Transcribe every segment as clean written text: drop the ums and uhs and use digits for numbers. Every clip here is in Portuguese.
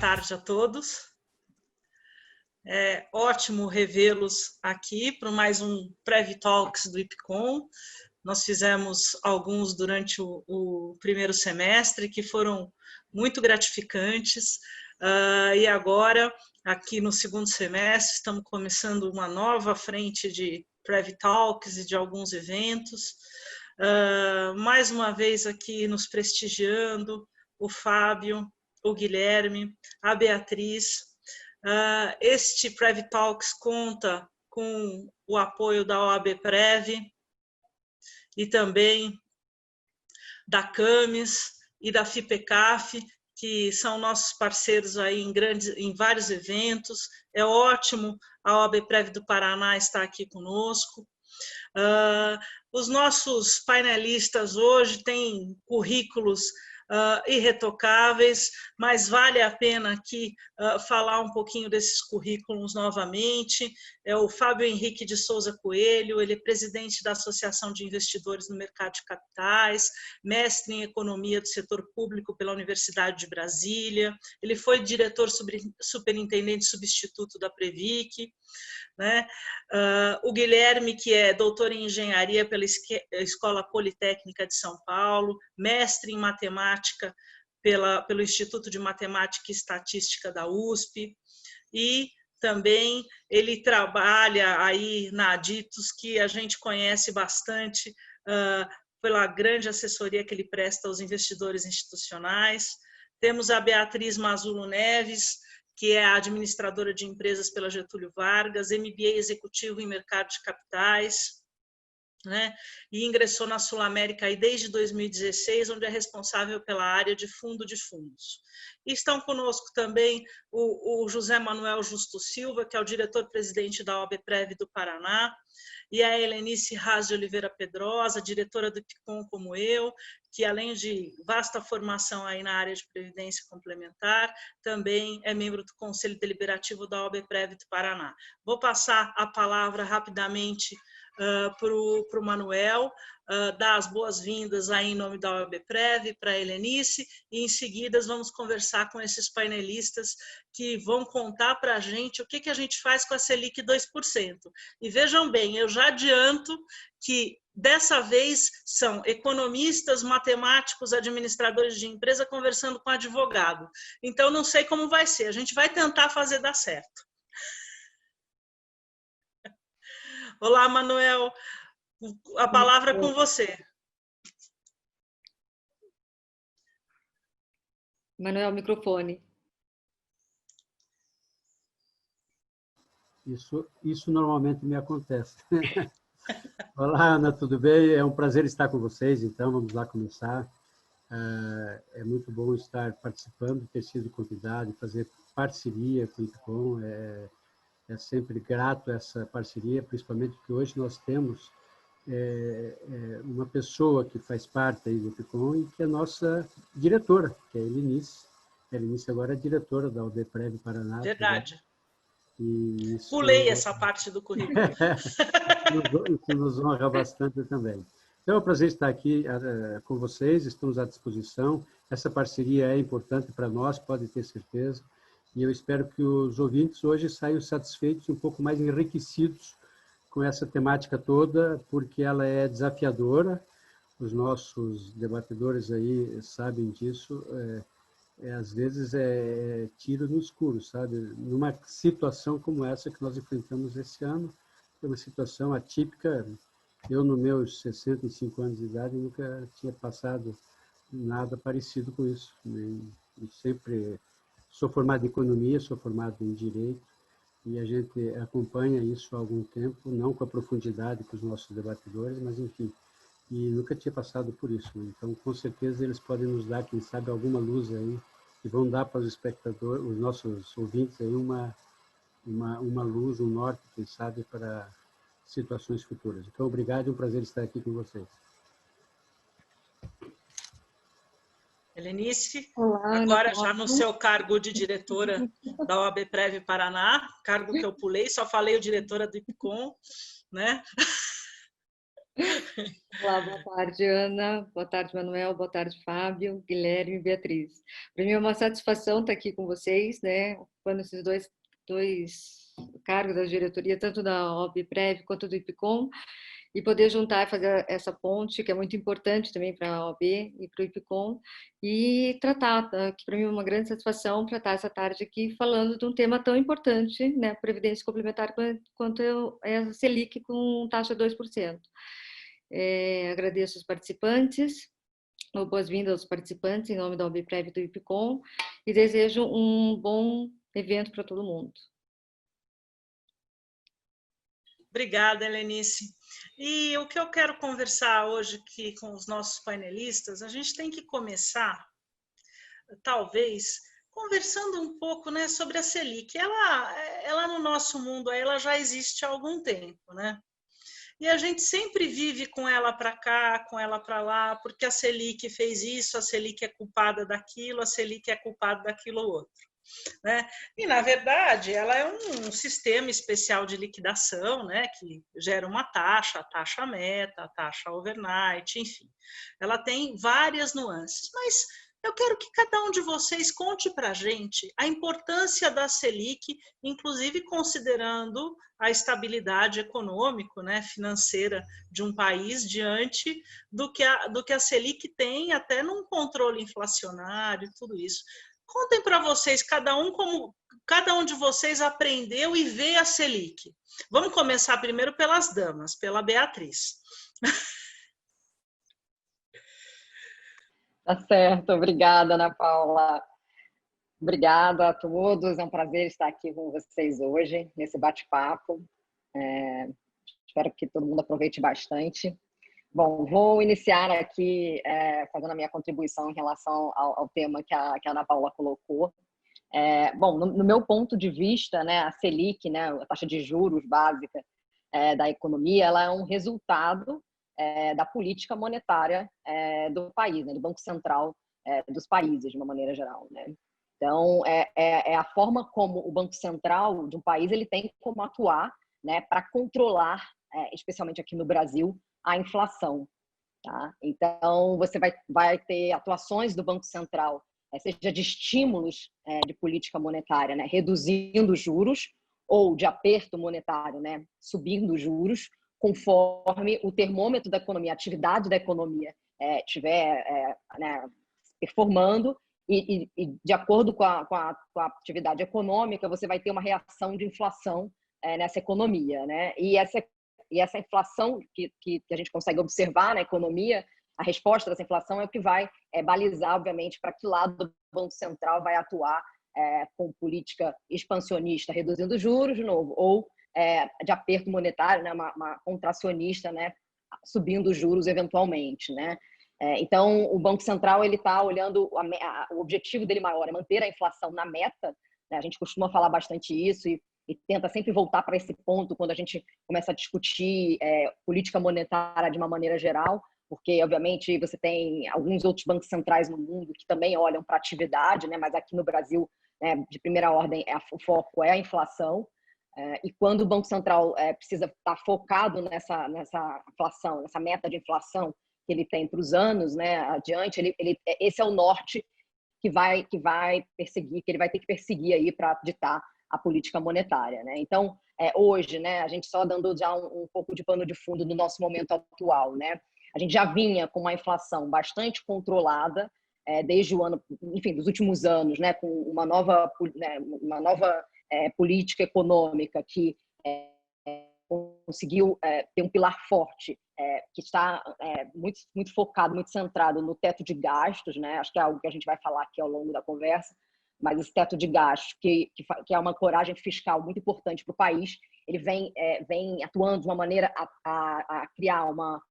tarde a todos. É ótimo revê-los aqui para mais um Prev Talks do IPCOM. Nós fizemos alguns durante o primeiro semestre que foram muito gratificantes. E agora, aqui no segundo semestre, estamos começando uma nova frente de Prev Talks e de alguns eventos. Mais uma vez aqui nos prestigiando, o Fábio, o Guilherme, a Beatriz. Este Prev Talks conta com o apoio da OAB Prev e também da CAMES e da FIPECAF, que são nossos parceiros aí em vários eventos. É ótimo a OAB Prev do Paraná estar aqui conosco. Os nossos painelistas hoje têm currículos irretocáveis, mas vale a pena aqui falar um pouquinho desses currículos novamente. É o Fábio Henrique de Souza Coelho, ele é presidente da Associação de Investidores no Mercado de Capitais, mestre em Economia do Setor Público pela Universidade de Brasília, ele foi diretor superintendente substituto da Previc, né? O Guilherme, que é doutor em Engenharia pela Escola Politécnica de São Paulo, mestre em Matemática pelo Instituto de Matemática e Estatística da USP, e também ele trabalha aí na Aditus, que a gente conhece bastante pela grande assessoria que ele presta aos investidores institucionais. Temos a Beatriz Mazulo Neves, que é a administradora de empresas pela Getúlio Vargas, MBA executivo em mercado de capitais, né? E ingressou na Sul América aí desde 2016, onde é responsável pela área de fundo de fundos. E estão conosco também o José Manuel Justo Silva, que é o diretor-presidente da OAB Prev do Paraná, e a Helenice Raz de Oliveira Pedrosa, diretora do IPCOM como eu, que além de vasta formação aí na área de previdência complementar, também é membro do Conselho Deliberativo da OAB Prev do Paraná. Vou passar a palavra rapidamente para o Manuel, dar as boas-vindas aí em nome da OAB Prev para a Helenice, e em seguida vamos conversar com esses painelistas que vão contar para a gente o que a gente faz com a Selic 2%. E vejam bem, eu já adianto que dessa vez são economistas, matemáticos, administradores de empresa conversando com advogado. Então não sei como vai ser, a gente vai tentar fazer dar certo. Olá, Manuel, a palavra é com você. Manuel, microfone. Isso normalmente me acontece. Olá, Ana, tudo bem? É um prazer estar com vocês, então vamos lá começar. É muito bom estar participando, ter sido convidado, fazer parceria com o IPCOM. É sempre grato essa parceria, principalmente porque hoje nós temos uma pessoa que faz parte aí do IPCOM e que é nossa diretora, que é a Helenice. A Helenice agora é diretora da OAB Prev Paraná. Verdade. E isso, pulei essa parte do currículo. Isso nos honra bastante também. Então, é um prazer estar aqui com vocês, estamos à disposição. Essa parceria é importante para nós, pode ter certeza. E eu espero que os ouvintes hoje saiam satisfeitos, um pouco mais enriquecidos com essa temática toda, porque ela é desafiadora. Os nossos debatedores aí sabem disso. Às vezes é tiro no escuro, sabe? Numa situação como essa que nós enfrentamos esse ano, é uma situação atípica. Eu, nos meus 65 anos de idade, nunca tinha passado nada parecido com isso. E sempre sou formado em economia, sou formado em direito, e a gente acompanha isso há algum tempo, não com a profundidade que os nossos debatedores, mas enfim, e nunca tinha passado por isso. Então, com certeza, eles podem nos dar, quem sabe, alguma luz aí, e vão dar para os espectadores, os nossos ouvintes aí, uma luz, um norte, quem sabe, para situações futuras. Então, obrigado, é um prazer estar aqui com vocês. Helenice, Olá, agora já no seu cargo de diretora da OAB Prev Paraná, cargo que eu pulei, só falei o diretora do IPCOM, né? Olá, boa tarde, Ana. Boa tarde, Manuel. Boa tarde, Fábio, Guilherme e Beatriz. Para mim é uma satisfação estar aqui com vocês, né? Ocupando esses dois cargos da diretoria, tanto da OAB-Prev quanto do IPCOM, e poder juntar e fazer essa ponte, que é muito importante também para a OAB e para o IPCOM, e tratar, tá? Que para mim é uma grande satisfação tratar essa tarde aqui falando de um tema tão importante, né? Previdência complementar quanto é a Selic com taxa 2%. Agradeço os participantes, boas-vindas aos participantes em nome da OAB-Prev e do IPCOM e desejo um bom evento para todo mundo. Obrigada, Helenice. E o que eu quero conversar hoje aqui com os nossos painelistas, a gente tem que começar, talvez, conversando um pouco, né, sobre a Selic. Ela no nosso mundo, ela já existe há algum tempo, né? E a gente sempre vive com ela para cá, com ela para lá, porque a Selic fez isso, a Selic é culpada daquilo, a Selic é culpada daquilo outro. Né? E, na verdade, ela é um sistema especial de liquidação, né, que gera uma taxa, a taxa meta, a taxa overnight, enfim. Ela tem várias nuances, mas eu quero que cada um de vocês conte para a gente a importância da Selic, inclusive considerando a estabilidade econômica, né, financeira de um país diante do que a Selic tem, até num controle inflacionário, tudo isso. Contem para vocês, cada um de vocês aprendeu e vê a Selic. Vamos começar primeiro pelas damas, pela Beatriz. Tá certo, obrigada, Ana Paula. Obrigada a todos, é um prazer estar aqui com vocês hoje, nesse bate-papo. Espero que todo mundo aproveite bastante. Bom, vou iniciar aqui fazendo a minha contribuição em relação ao tema que a Ana Paula colocou. Bom, no meu ponto de vista, né, a Selic, né, a taxa de juros básica da economia, ela é um resultado da política monetária do país, né, do Banco Central dos países, de uma maneira geral, né? Então, é a forma como o Banco Central de um país ele tem como atuar, né, para controlar, especialmente aqui no Brasil, a inflação. Tá? Então, você vai ter atuações do Banco Central, seja de estímulos de política monetária, né, reduzindo juros, ou de aperto monetário, né, subindo juros, conforme o termômetro da economia, a atividade da economia estiver né, performando, e de acordo com a atividade econômica, você vai ter uma reação de inflação nessa economia. Né? E essa inflação que a gente consegue observar na economia, a resposta dessa inflação é o que vai balizar, obviamente, para que lado o Banco Central vai atuar com política expansionista, reduzindo juros de novo, ou de aperto monetário, né, uma contracionista, né, subindo os juros eventualmente. Né? Então, o Banco Central ele está olhando, o objetivo dele maior é manter a inflação na meta, né? A gente costuma falar bastante isso e tenta sempre voltar para esse ponto quando a gente começa a discutir política monetária de uma maneira geral, porque, obviamente, você tem alguns outros bancos centrais no mundo que também olham para a atividade, né? Mas aqui no Brasil, né, de primeira ordem, o foco é a inflação. E quando o Banco Central precisa estar focado nessa inflação, nessa meta de inflação que ele tem para os anos, né, adiante, esse é o norte que vai perseguir, que ele vai ter que perseguir aí para ditar a política monetária. Né? Então, hoje, né, a gente só dando já um pouco de pano de fundo no nosso momento atual, né? A gente já vinha com uma inflação bastante controlada desde o ano, enfim, dos últimos anos, né, com uma nova política econômica que conseguiu ter um pilar forte, que está muito focado, muito centrado no teto de gastos, né? Acho que é algo que a gente vai falar aqui ao longo da conversa, mas esse teto de gastos, que é uma coragem fiscal muito importante para o país, ele vem atuando de uma maneira a criar uma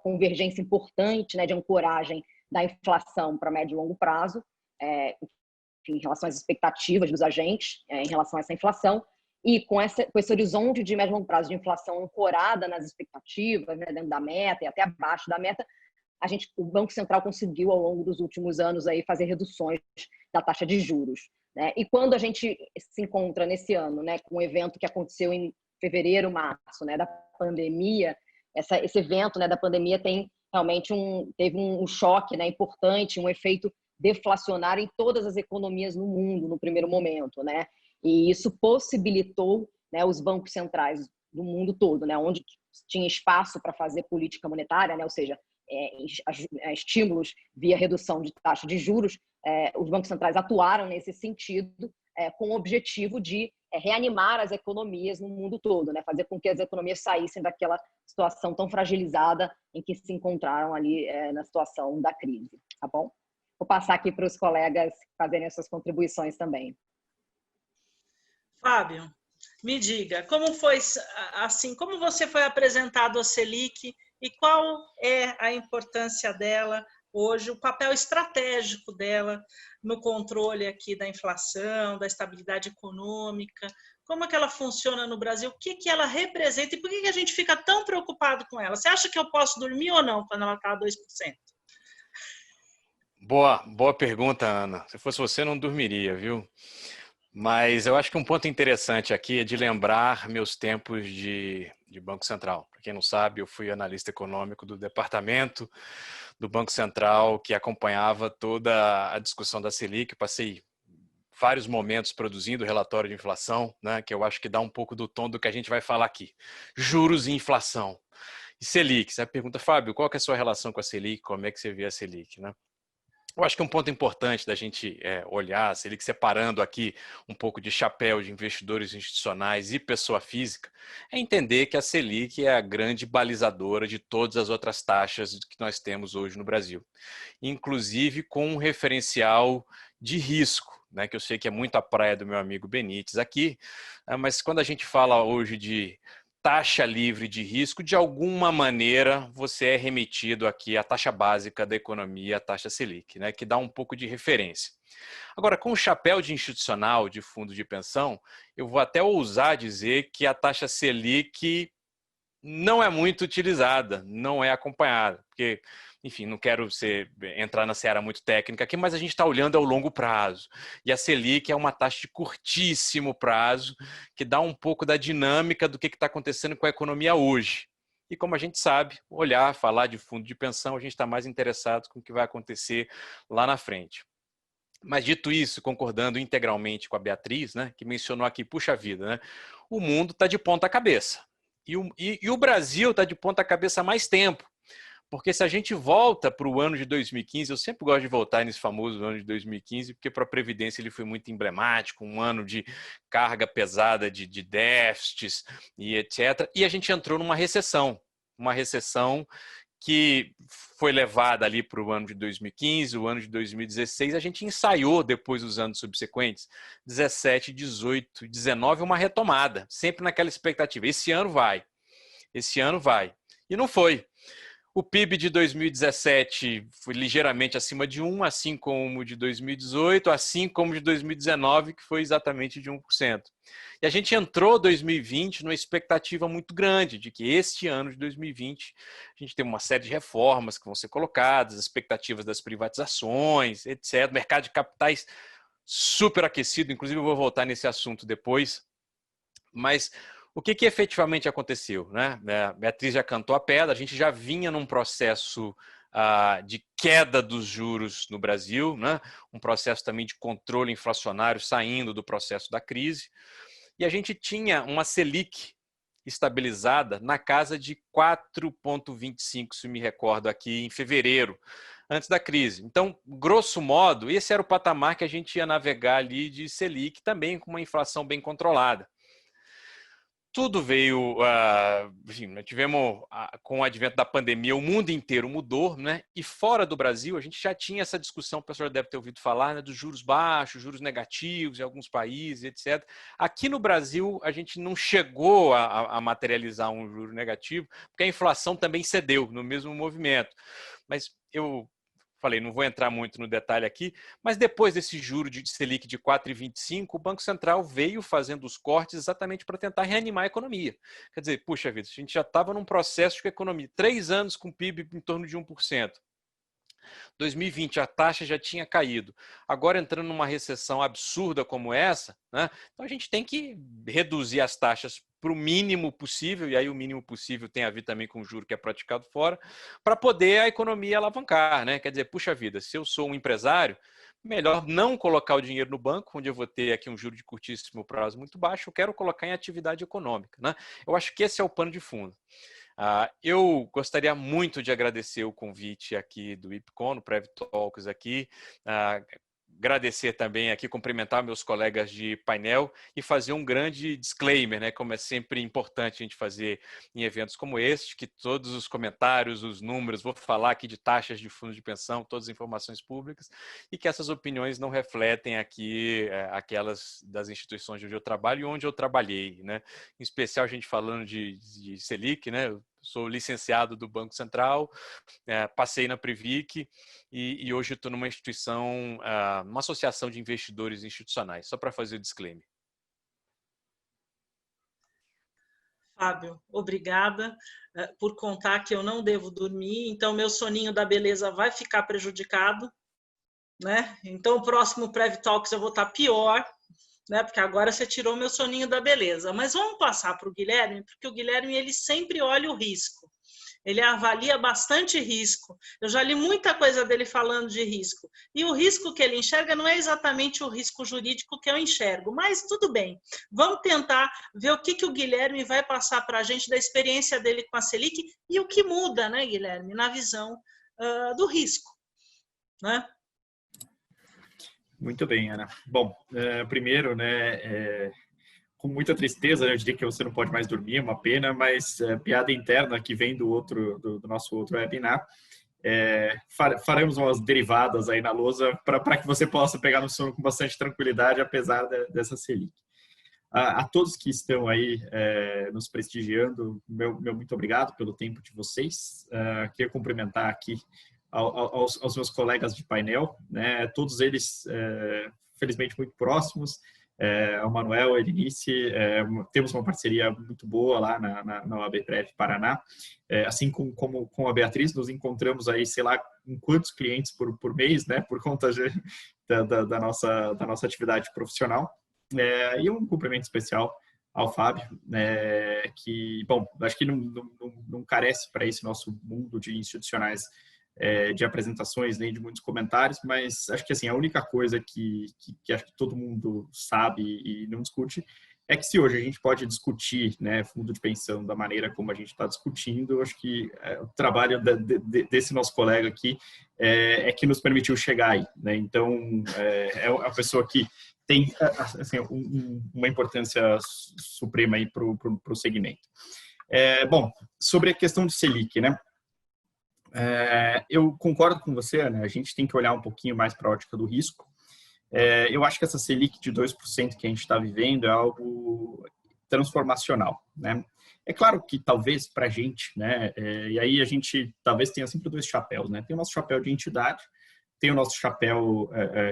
convergência importante, né, de ancoragem da inflação para médio e longo prazo, em relação às expectativas dos agentes em relação a essa inflação, e com esse horizonte de médio e longo prazo de inflação ancorada nas expectativas, né, dentro da meta e até abaixo da meta, o Banco Central conseguiu, ao longo dos últimos anos, aí, fazer reduções da taxa de juros. Né? E quando a gente se encontra nesse ano, né, com um evento que aconteceu em fevereiro, março, né, da pandemia, esse evento, né, da pandemia realmente teve um choque, né, importante, um efeito deflacionário em todas as economias no mundo no primeiro momento, né? E isso possibilitou, né, os bancos centrais do mundo todo, né, onde tinha espaço para fazer política monetária, né, ou seja, estímulos via redução de taxa de juros, os bancos centrais atuaram nesse sentido, com o objetivo de reanimar as economias no mundo todo, né, fazer com que as economias saíssem daquela situação tão fragilizada em que se encontraram ali na situação da crise, tá bom? Vou passar aqui para os colegas fazerem as suas contribuições também. Fábio, me diga, como foi assim, como você foi apresentado à Selic e qual é a importância dela hoje, o papel estratégico dela no controle aqui da inflação, da estabilidade econômica, como é que ela funciona no Brasil, o que ela representa e por que a gente fica tão preocupado com ela? Você acha que eu posso dormir ou não quando ela está a 2%? Boa pergunta, Ana. Se fosse você, não dormiria, viu? Mas eu acho que um ponto interessante aqui é de lembrar meus tempos de Banco Central. Para quem não sabe, eu fui analista econômico do departamento do Banco Central que acompanhava toda a discussão da Selic. Passei vários momentos produzindo relatório de inflação, né, que eu acho que dá um pouco do tom do que a gente vai falar aqui. Juros e inflação. E Selic, você pergunta, Fábio, qual que é a sua relação com a Selic? Como é que você vê a Selic, né? Eu acho que um ponto importante da gente olhar a Selic, separando aqui um pouco de chapéu de investidores institucionais e pessoa física, é entender que a Selic é a grande balizadora de todas as outras taxas que nós temos hoje no Brasil, inclusive com um referencial de risco, né, que eu sei que é muito a praia do meu amigo Benítez aqui, mas quando a gente fala hoje de taxa livre de risco, de alguma maneira você é remetido aqui à taxa básica da economia, a taxa Selic, né, que dá um pouco de referência. Agora, com o chapéu de institucional, de fundo de pensão, eu vou até ousar dizer que a taxa Selic não é muito utilizada, não é acompanhada, porque, enfim, não quero entrar na seara muito técnica aqui, mas a gente está olhando ao longo prazo. E a Selic é uma taxa de curtíssimo prazo, que dá um pouco da dinâmica do que está acontecendo com a economia hoje. E como a gente sabe, falar de fundo de pensão, a gente está mais interessado com o que vai acontecer lá na frente. Mas dito isso, concordando integralmente com a Beatriz, né, que mencionou aqui, puxa vida, né, o mundo está de ponta cabeça. E o Brasil está de ponta cabeça há mais tempo. Porque se a gente volta para o ano de 2015, eu sempre gosto de voltar nesse famoso ano de 2015, porque para a Previdência ele foi muito emblemático, um ano de carga pesada de déficits e etc. E a gente entrou numa recessão que foi levada ali para o ano de 2015, o ano de 2016, a gente ensaiou depois dos anos subsequentes, 17, 18, 19, uma retomada, sempre naquela expectativa, esse ano vai. E não foi. O PIB de 2017 foi ligeiramente acima de 1, assim como o de 2018, assim como o de 2019, que foi exatamente de 1%. E a gente entrou 2020 numa expectativa muito grande de que este ano de 2020 a gente tem uma série de reformas que vão ser colocadas, expectativas das privatizações, etc. Mercado de capitais super aquecido, inclusive eu vou voltar nesse assunto depois, mas o que efetivamente aconteceu, né? A Beatriz já cantou a pedra, a gente já vinha num processo de queda dos juros no Brasil, né? Um processo também de controle inflacionário saindo do processo da crise, e a gente tinha uma Selic estabilizada na casa de 4,25, se me recordo aqui, em fevereiro, antes da crise. Então, grosso modo, esse era o patamar que a gente ia navegar ali de Selic, também com uma inflação bem controlada. Tudo veio, enfim, nós tivemos, com o advento da pandemia, o mundo inteiro mudou, né? E fora do Brasil, a gente já tinha essa discussão, o pessoal deve ter ouvido falar, né, dos juros baixos, juros negativos em alguns países, etc. Aqui no Brasil, a gente não chegou a materializar um juro negativo, porque a inflação também cedeu no mesmo movimento. Mas eu falei, não vou entrar muito no detalhe aqui, mas depois desse juro de Selic de 4,25, o Banco Central veio fazendo os cortes exatamente para tentar reanimar a economia. Quer dizer, puxa vida, a gente já estava num processo de economia, 3 anos com PIB em torno de 1%. 2020, a taxa já tinha caído. Agora, entrando numa recessão absurda como essa, né, então a gente tem que reduzir as taxas para o mínimo possível, e aí o mínimo possível tem a ver também com o juro que é praticado fora, para poder a economia alavancar, né? Quer dizer, puxa vida, se eu sou um empresário, melhor não colocar o dinheiro no banco, onde eu vou ter aqui um juro de curtíssimo prazo muito baixo, eu quero colocar em atividade econômica, né? Eu acho que esse é o pano de fundo. Eu gostaria muito de agradecer o convite aqui do IPCON, no Prev Talks aqui, agradecer também aqui, cumprimentar meus colegas de painel e fazer um grande disclaimer, né? Como é sempre importante a gente fazer em eventos como este, que todos os comentários, os números, vou falar aqui de taxas de fundos de pensão, todas as informações públicas, e que essas opiniões não refletem aqui aquelas das instituições onde eu trabalho e onde eu trabalhei, né? Em especial a gente falando de Selic, né? Eu sou licenciado do Banco Central, passei na Previc e hoje estou numa instituição, uma associação de investidores institucionais, só para fazer o disclaimer. Fábio, obrigada por contar que eu não devo dormir, então meu soninho da beleza vai ficar prejudicado, né? Então o próximo Prev Talks eu vou estar pior, né? Porque agora você tirou meu soninho da beleza. Mas vamos passar para o Guilherme, porque o Guilherme ele sempre olha o risco. Ele avalia bastante risco. Eu já li muita coisa dele falando de risco. E o risco que ele enxerga não é exatamente o risco jurídico que eu enxergo, mas tudo bem. Vamos tentar ver o que o Guilherme vai passar para a gente da experiência dele com a Selic e o que muda, né, Guilherme, na visão do risco, né? Muito bem, Ana. Bom, primeiro, né, com muita tristeza, eu diria que você não pode mais dormir, é uma pena, mas piada interna que vem do nosso outro webinar, faremos umas derivadas aí na lousa para que você possa pegar no sono com bastante tranquilidade, apesar dessa Selic. A todos que estão aí nos prestigiando, meu muito obrigado pelo tempo de vocês. Queria cumprimentar aqui aos meus colegas de painel, né? Todos eles, felizmente, muito próximos. O Manuel, a Elinice, temos uma parceria muito boa lá na OAB Prev Paraná. Assim como com a Beatriz, nos encontramos aí, sei lá, com quantos clientes por mês, né? Por conta da nossa atividade profissional. E um cumprimento especial ao Fábio, que, bom, acho que não carece para esse nosso mundo de institucionais de apresentações nem de muitos comentários, mas acho que assim, a única coisa que acho que todo mundo sabe e não discute é que se hoje a gente pode discutir, né, fundo de pensão da maneira como a gente está discutindo, acho que o trabalho desse nosso colega aqui é que nos permitiu chegar aí, né? Então, é uma pessoa que tem assim, uma importância suprema aí para o segmento. Bom, sobre a questão de Selic, né? Eu concordo com você, né? A gente tem que olhar um pouquinho mais para a ótica do risco. Eu acho que essa Selic de 2% que a gente está vivendo é algo transformacional, né? É claro que talvez para a gente, né? E aí a gente talvez tenha sempre dois chapéus, né? Tem o nosso chapéu de entidade, tem o nosso chapéu,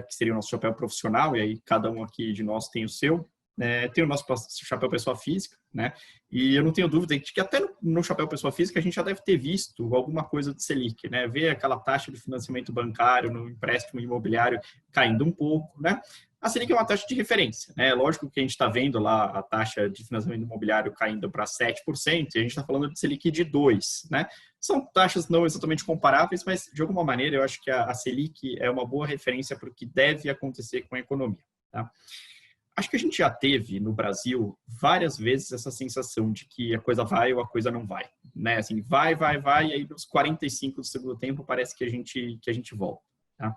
que seria o nosso chapéu profissional, e aí cada um aqui de nós tem o seu. Tem o nosso chapéu pessoa física, né? E eu não tenho dúvida de que até no chapéu pessoa física a gente já deve ter visto alguma coisa de Selic, né? Ver aquela taxa de financiamento bancário no empréstimo imobiliário caindo um pouco, né? A Selic é uma taxa de referência, né? Lógico que a gente está vendo lá a taxa de financiamento imobiliário caindo para 7%, e a gente está falando de Selic de 2%, né? São taxas não exatamente comparáveis, mas de alguma maneira eu acho que a Selic é uma boa referência para o que deve acontecer com a economia, tá? Acho que a gente já teve no Brasil várias vezes essa sensação de que a coisa vai ou a coisa não vai, né? Assim, vai, e aí nos 45 do segundo tempo parece que a gente volta, tá?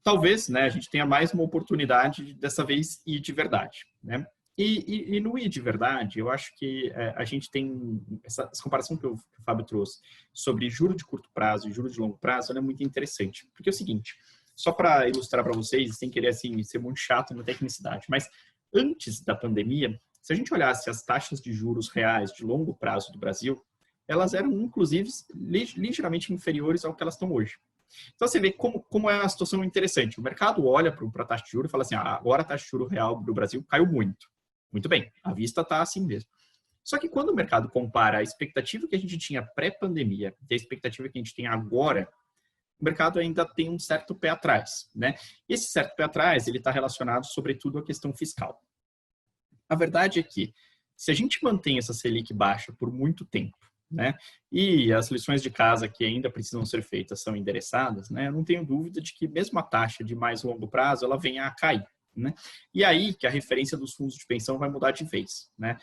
Talvez, né, a gente tenha mais uma oportunidade dessa vez ir de verdade, né? E no ir de verdade, eu acho que a gente tem essa comparação que o Fábio trouxe sobre juro de curto prazo e juro de longo prazo, ela é muito interessante, porque é o seguinte. Só para ilustrar para vocês, sem querer assim, ser muito chato na tecnicidade, mas antes da pandemia, se a gente olhasse as taxas de juros reais de longo prazo do Brasil, elas eram, inclusive, ligeiramente inferiores ao que elas estão hoje. Então, você vê como é uma situação interessante. O mercado olha para a taxa de juros e fala assim, agora a taxa de juros real do Brasil caiu muito. Muito bem, a vista está assim mesmo. Só que quando o mercado compara a expectativa que a gente tinha pré-pandemia e a expectativa que a gente tem agora, o mercado ainda tem um certo pé atrás, né? Esse certo pé atrás, ele está relacionado, sobretudo, à questão fiscal. A verdade é que, se a gente mantém essa Selic baixa por muito tempo, né, e as lições de casa que ainda precisam ser feitas são endereçadas, né, eu não tenho dúvida de que mesmo a taxa de mais longo prazo, ela venha a cair. Né? E aí que a referência dos fundos de pensão vai mudar de vez. Né?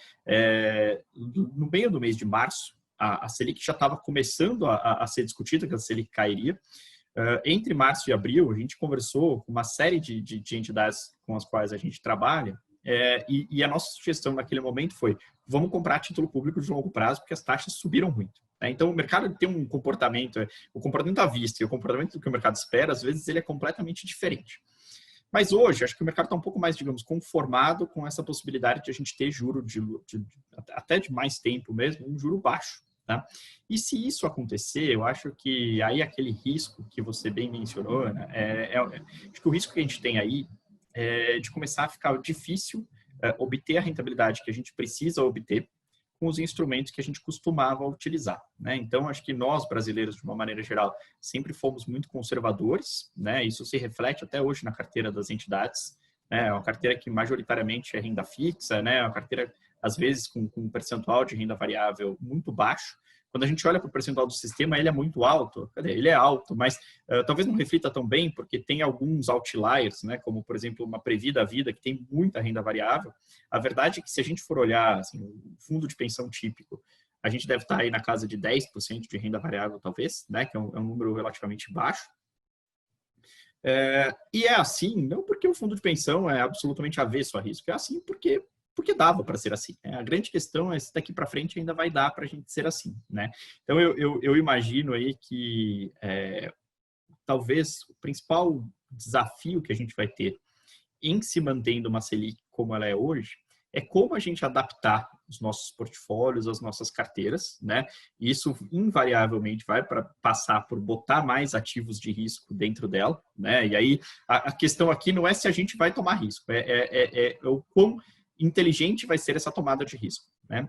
No meio do mês de março, a Selic já estava começando a ser discutida, que a Selic cairia. Entre março e abril, a gente conversou com uma série de entidades com as quais a gente trabalha, e a nossa sugestão naquele momento foi: vamos comprar título público de longo prazo, porque as taxas subiram muito. Então, o mercado tem um comportamento, o comportamento à vista e o comportamento que o mercado espera, às vezes ele é completamente diferente. Mas hoje, acho que o mercado está um pouco mais, digamos, conformado com essa possibilidade de a gente ter juro até de mais tempo mesmo, um juro baixo. Tá? E se isso acontecer, eu acho que aí aquele risco que você bem mencionou, né, acho que o risco que a gente tem aí é de começar a ficar difícil obter a rentabilidade que a gente precisa obter com os instrumentos que a gente costumava utilizar. Né? Então, acho que nós, brasileiros, de uma maneira geral, sempre fomos muito conservadores, né? Isso se reflete até hoje na carteira das entidades, né? É uma carteira que majoritariamente é renda fixa, né? É uma carteira, às vezes, com um percentual de renda variável muito baixo. Quando a gente olha para o percentual do sistema, ele é muito alto. Ele é alto, mas talvez não reflita tão bem, porque tem alguns outliers, né? Como, por exemplo, uma Previ da Vida, que tem muita renda variável. A verdade é que, se a gente for olhar assim, o fundo de pensão típico, a gente deve estar aí na casa de 10% de renda variável, talvez, né? Que é um número relativamente baixo. E é assim, não porque o fundo de pensão é absolutamente avesso a risco, é assim porque dava para ser assim. A grande questão é se daqui para frente ainda vai dar para a gente ser assim. Né? Então, eu imagino aí que talvez o principal desafio que a gente vai ter em se mantendo uma Selic como ela é hoje é como a gente adaptar os nossos portfólios, as nossas carteiras, né? E isso invariavelmente vai passar por botar mais ativos de risco dentro dela, né? E aí a questão aqui não é se a gente vai tomar risco, é o quão inteligente vai ser essa tomada de risco, né?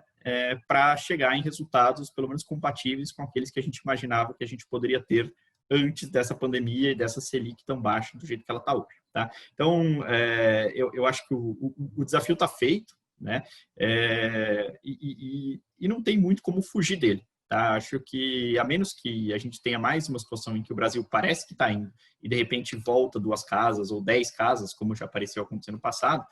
Para chegar em resultados, pelo menos, compatíveis com aqueles que a gente imaginava que a gente poderia ter antes dessa pandemia e dessa Selic tão baixa do jeito que ela está hoje. Tá? Então, eu acho que o desafio está feito, né? E não tem muito como fugir dele. Tá? Acho que, a menos que a gente tenha mais uma situação em que o Brasil parece que está indo e, de repente, volta 2 casas ou 10 casas, como já apareceu acontecendo no passado,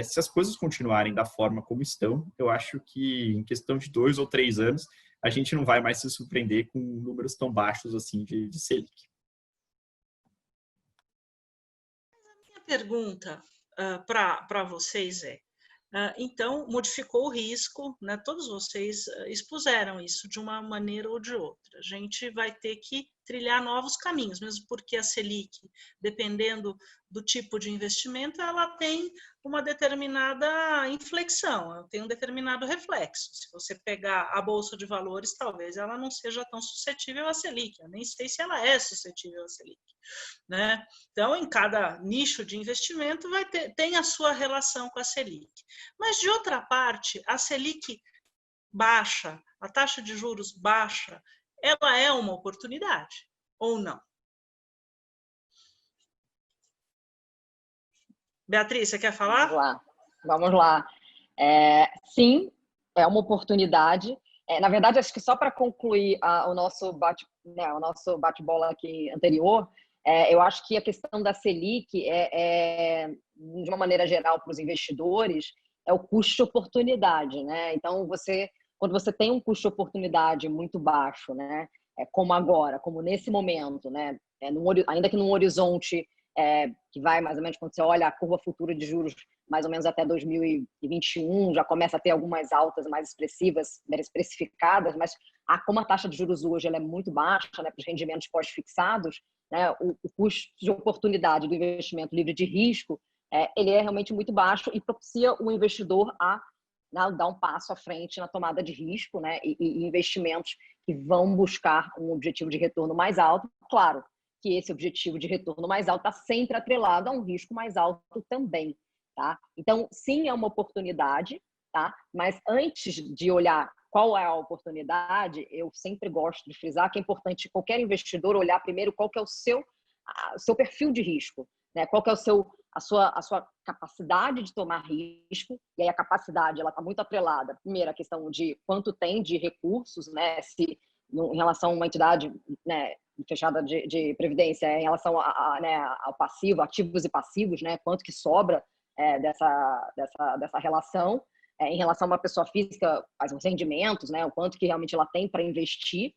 se as coisas continuarem da forma como estão, eu acho que, em questão de 2 ou 3 anos, a gente não vai mais se surpreender com números tão baixos assim de Selic. Minha pergunta para vocês então, modificou o risco, né? Todos vocês expuseram isso de uma maneira ou de outra. A gente vai ter que trilhar novos caminhos, mesmo porque a Selic, dependendo do tipo de investimento, ela tem uma determinada inflexão, ela tem um determinado reflexo. Se você pegar a Bolsa de Valores, talvez ela não seja tão suscetível à Selic, eu nem sei se ela é suscetível à Selic. Né? Então, em cada nicho de investimento tem a sua relação com a Selic. Mas, de outra parte, a Selic baixa, a taxa de juros baixa, ela é uma oportunidade ou não? Beatriz, você quer falar? Vamos lá. Sim, é uma oportunidade. Na verdade, acho que só para concluir o nosso bate-bola aqui anterior, eu acho que a questão da Selic de uma maneira geral para os investidores, é o custo de oportunidade, né? Então, quando você tem um custo de oportunidade muito baixo, né? Como agora, como nesse momento, né? Ainda que num horizonte que vai mais ou menos, quando você olha a curva futura de juros, mais ou menos até 2021, já começa a ter algumas altas mais expressivas, mais precificadas, mas como a taxa de juros hoje ela é muito baixa, né, para os rendimentos pós-fixados, né, o custo de oportunidade do investimento livre de risco, ele é realmente muito baixo e propicia o investidor a dar um passo à frente na tomada de risco, né, e investimentos que vão buscar um objetivo de retorno mais alto. Claro que esse objetivo de retorno mais alto está sempre atrelado a um risco mais alto também. Tá? Então, sim, é uma oportunidade, tá? Mas antes de olhar qual é a oportunidade, eu sempre gosto de frisar que é importante qualquer investidor olhar primeiro qual que é o seu perfil de risco, né? Qual que é a sua capacidade de tomar risco, e aí a capacidade ela está muito atrelada, primeiro, a questão de quanto tem de recursos, né, se em relação a uma entidade, né, fechada de previdência, em relação né, ao passivo, ativos e passivos, né, quanto que sobra dessa relação, em relação a uma pessoa física, os rendimentos, né, o quanto que realmente ela tem para investir,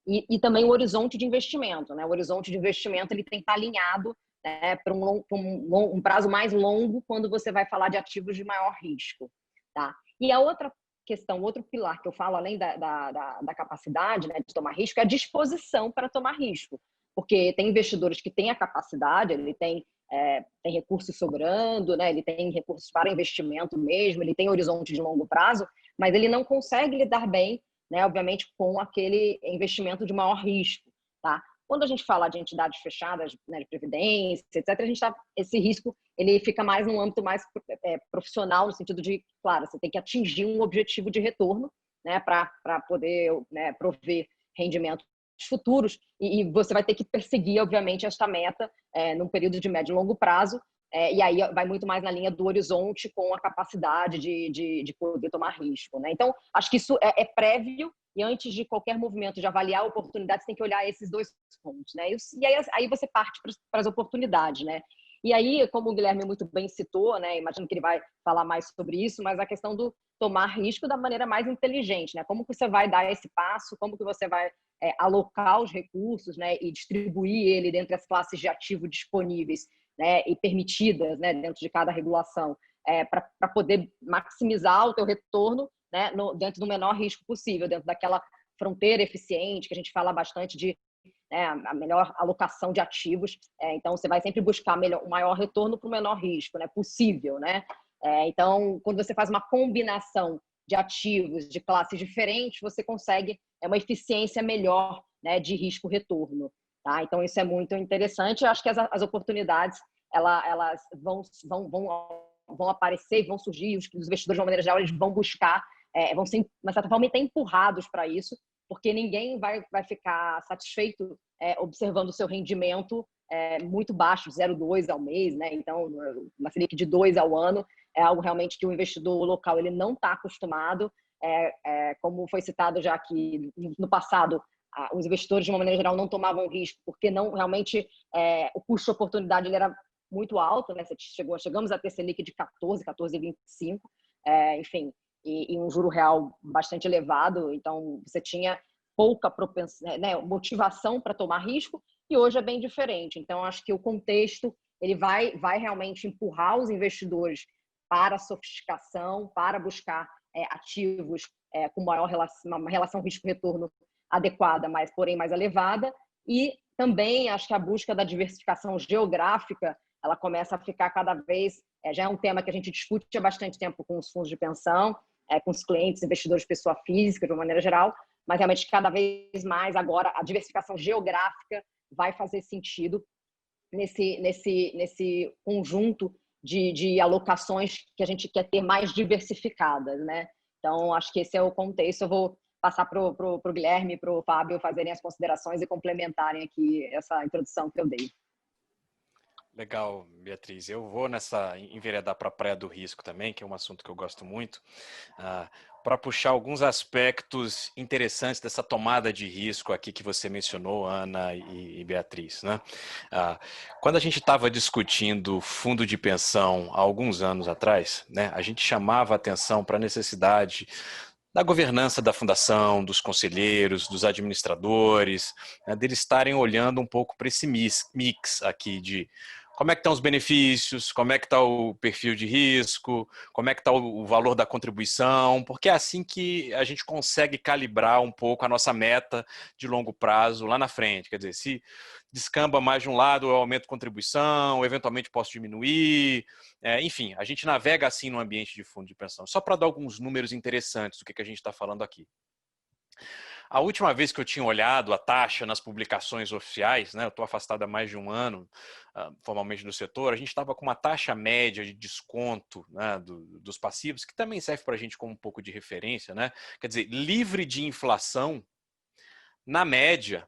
e também o horizonte de investimento, né, o horizonte de investimento ele tem que estar alinhado, né, para um prazo mais longo quando você vai falar de ativos de maior risco, tá? E a outra questão, outro pilar que eu falo, além da capacidade, né, de tomar risco, é a disposição para tomar risco. Porque tem investidores que têm a capacidade, ele tem recursos sobrando, né, ele tem recursos para investimento mesmo, ele tem horizonte de longo prazo, mas ele não consegue lidar bem, né, obviamente, com aquele investimento de maior risco. Tá? Quando a gente fala de entidades fechadas, né, de previdência, etc., esse risco ele fica mais num âmbito mais profissional, no sentido de, claro, você tem que atingir um objetivo de retorno, né, para poder, né, prover rendimentos futuros, e você vai ter que perseguir, obviamente, esta meta num período de médio e longo prazo, e aí vai muito mais na linha do horizonte com a capacidade de poder tomar risco, né? Então, acho que isso é prévio, e antes de qualquer movimento de avaliar a oportunidade, você tem que olhar esses dois pontos, né? E aí você parte para as oportunidades, né? E aí, como o Guilherme muito bem citou, né? Imagino que ele vai falar mais sobre isso, mas a questão do tomar risco da maneira mais inteligente, né? Como que você vai dar esse passo, como que você vai alocar os recursos, né? E distribuir ele dentre as classes de ativo disponíveis, né? E permitidas, né? Dentro de cada regulação, para poder maximizar o teu retorno, né, dentro do menor risco possível, dentro daquela fronteira eficiente, que a gente fala bastante de a melhor alocação de ativos. Então, você vai sempre buscar o maior retorno para o menor risco, né, possível. Né? Então, quando você faz uma combinação de ativos, de classes diferentes, você consegue uma eficiência melhor, né, de risco-retorno. Tá? Então, isso é muito interessante. Eu acho que as oportunidades elas vão aparecer e vão surgir. Os investidores, de uma maneira geral, eles vão buscar, vão ser, de uma certa forma, empurrados para isso, porque ninguém vai ficar satisfeito observando o seu rendimento muito baixo, 0,2 ao mês, né? Então, uma Selic de 2 ao ano é algo realmente que o investidor local ele não está acostumado. Como foi citado já aqui no passado, os investidores, de uma maneira geral, não tomavam risco, porque não realmente o custo de oportunidade ele era muito alto, né? Chegamos a ter Selic de 14,25, enfim, e um juro real bastante elevado, então você tinha pouca propensão, né, motivação para tomar risco, e hoje é bem diferente. Então, acho que o contexto ele vai realmente empurrar os investidores para a sofisticação, para buscar ativos com uma relação risco-retorno adequada, mas porém mais elevada, e também acho que a busca da diversificação geográfica ela começa a ficar cada vez, já é um tema que a gente discute há bastante tempo com os fundos de pensão, com os clientes, investidores, pessoa física, de uma maneira geral, mas realmente cada vez mais agora a diversificação geográfica vai fazer sentido nesse conjunto de alocações que a gente quer ter mais diversificadas, né? Então, acho que esse é o contexto. Eu vou passar para o Guilherme e para o Fábio fazerem as considerações e complementarem aqui essa introdução que eu dei. Legal, Beatriz. Eu vou enveredar para a praia do risco também, que é um assunto que eu gosto muito, para puxar alguns aspectos interessantes dessa tomada de risco aqui que você mencionou, Ana e Beatriz. Né? Quando a gente estava discutindo fundo de pensão há alguns anos atrás, né, a gente chamava a atenção para a necessidade da governança da fundação, dos conselheiros, dos administradores, né, deles estarem olhando um pouco para esse mix aqui de como é que estão os benefícios, como é que está o perfil de risco, como é que está o valor da contribuição, porque é assim que a gente consegue calibrar um pouco a nossa meta de longo prazo lá na frente. Quer dizer, se descamba mais de um lado, eu aumento a contribuição, eventualmente posso diminuir, enfim, a gente navega assim no ambiente de fundo de pensão. Só para dar alguns números interessantes do que a gente está falando aqui. A última vez que eu tinha olhado a taxa nas publicações oficiais, né, eu estou afastado há mais de um ano formalmente do setor, a gente estava com uma taxa média de desconto, né, dos passivos, que também serve para a gente como um pouco de referência, né? Quer dizer, livre de inflação, na média,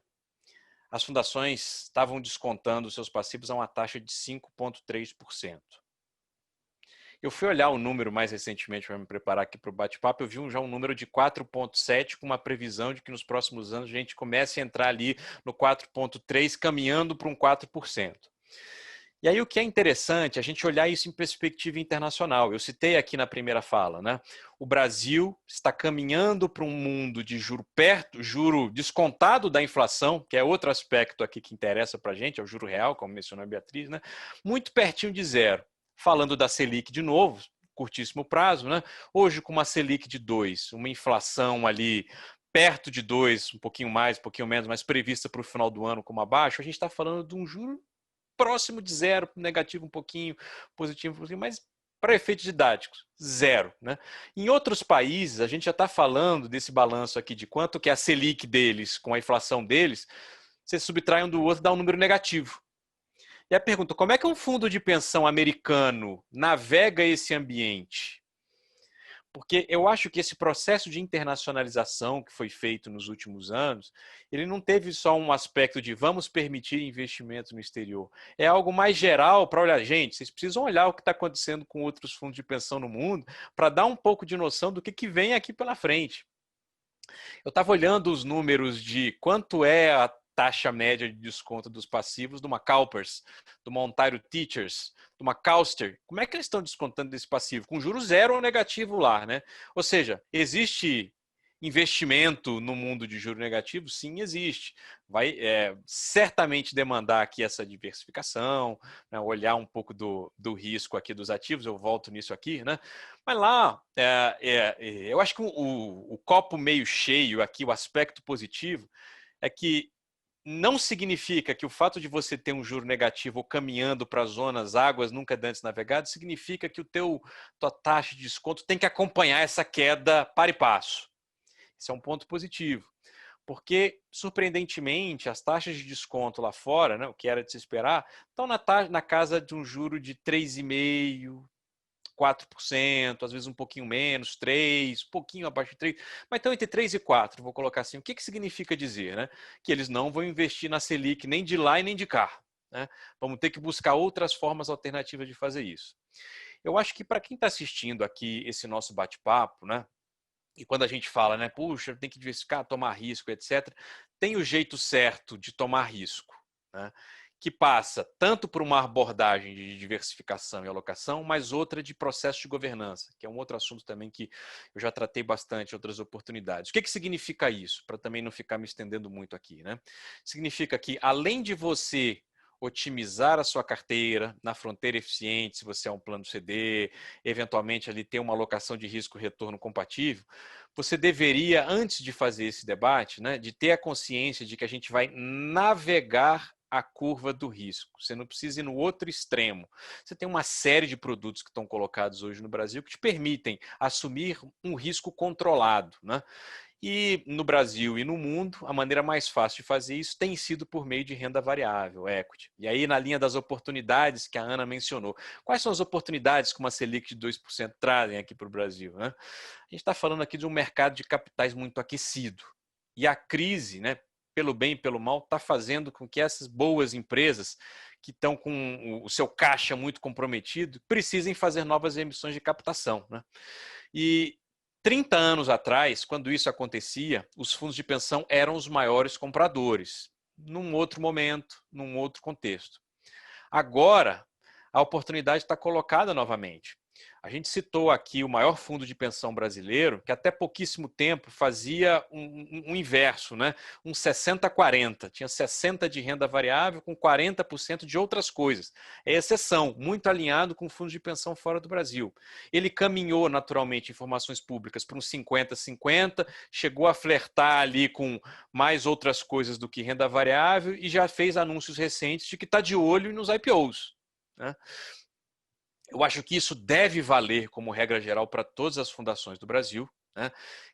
as fundações estavam descontando seus passivos a uma taxa de 5,3%. Eu fui olhar o número mais recentemente para me preparar aqui para o bate-papo, eu vi já um número de 4,7 com uma previsão de que nos próximos anos a gente comece a entrar ali no 4,3, caminhando para um 4%. E aí o que é interessante, a gente olhar isso em perspectiva internacional. Eu citei aqui na primeira fala, né? O Brasil está caminhando para um mundo de juro descontado da inflação, que é outro aspecto aqui que interessa para a gente, é o juro real, como mencionou a Beatriz, né? Muito pertinho de zero. Falando da Selic de novo, curtíssimo prazo, né? Hoje com uma Selic de 2, uma inflação ali perto de 2, um pouquinho mais, um pouquinho menos, mas prevista para o final do ano como abaixo, a gente está falando de um juro próximo de zero, negativo um pouquinho, positivo um pouquinho, mas para efeitos didáticos, zero. Né? Em outros países, a gente já está falando desse balanço aqui de quanto que é a Selic deles com a inflação deles, você subtrai um do outro, dá um número negativo. E a pergunta, como é que um fundo de pensão americano navega esse ambiente? Porque eu acho que esse processo de internacionalização que foi feito nos últimos anos, ele não teve só um aspecto de vamos permitir investimentos no exterior. É algo mais geral para olhar, gente, vocês precisam olhar o que está acontecendo com outros fundos de pensão no mundo para dar um pouco de noção do que vem aqui pela frente. Eu estava olhando os números de quanto é a taxa média de desconto dos passivos de uma CalPERS, de uma Ontario Teachers, de uma Calster. Como é que eles estão descontando desse passivo? Com juros zero ou negativo lá, né? Ou seja, existe investimento no mundo de juro negativo? Sim, existe. Vai certamente demandar aqui essa diversificação, né? Olhar um pouco do risco aqui dos ativos, eu volto nisso aqui, né? Mas lá, eu acho que o copo meio cheio aqui, o aspecto positivo, é que não significa que o fato de você ter um juro negativo ou caminhando para zonas, águas nunca antes navegadas, significa que tua taxa de desconto tem que acompanhar essa queda para e passo. Isso é um ponto positivo. Porque, surpreendentemente, as taxas de desconto lá fora, né, o que era de se esperar, estão na casa de um juro de 3,5%, 4%, às vezes um pouquinho menos, 3%, um pouquinho abaixo de 3%, mas estão entre 3% e 4%, vou colocar assim. O que significa dizer? Né? Que eles não vão investir na Selic nem de lá e nem de cá. Né? Vamos ter que buscar outras formas alternativas de fazer isso. Eu acho que para quem está assistindo aqui esse nosso bate-papo, né? E quando a gente fala, né, puxa, tem que diversificar, tomar risco, etc., tem o jeito certo de tomar risco, né? Que passa tanto por uma abordagem de diversificação e alocação, mas outra de processo de governança, que é um outro assunto também que eu já tratei bastante em outras oportunidades. O que significa isso? Para também não ficar me estendendo muito aqui, né? Significa que, além de você otimizar a sua carteira na fronteira eficiente, se você é um plano CD, eventualmente ali ter uma alocação de risco-retorno compatível, você deveria, antes de fazer esse debate, né, de ter a consciência de que a gente vai navegar a curva do risco. Você não precisa ir no outro extremo. Você tem uma série de produtos que estão colocados hoje no Brasil que te permitem assumir um risco controlado, né? E no Brasil e no mundo, a maneira mais fácil de fazer isso tem sido por meio de renda variável, equity. E aí, na linha das oportunidades que a Ana mencionou, quais são as oportunidades que uma Selic de 2% trazem aqui para o Brasil? Né? A gente está falando aqui de um mercado de capitais muito aquecido. E a crise, né, pelo bem e pelo mal, está fazendo com que essas boas empresas que estão com o seu caixa muito comprometido precisem fazer novas emissões de captação. Né? E 30 anos atrás, quando isso acontecia, os fundos de pensão eram os maiores compradores, num outro momento, num outro contexto. Agora, a oportunidade está colocada novamente. A gente citou aqui o maior fundo de pensão brasileiro, que até pouquíssimo tempo fazia um inverso, né? Um 60-40. Tinha 60% de renda variável com 40% de outras coisas. É exceção, muito alinhado com fundos de pensão fora do Brasil. Ele caminhou naturalmente informações públicas para uns 50-50, chegou a flertar ali com mais outras coisas do que renda variável e já fez anúncios recentes de que está de olho nos IPOs. Né? Eu acho que isso deve valer como regra geral para todas as fundações do Brasil. Né?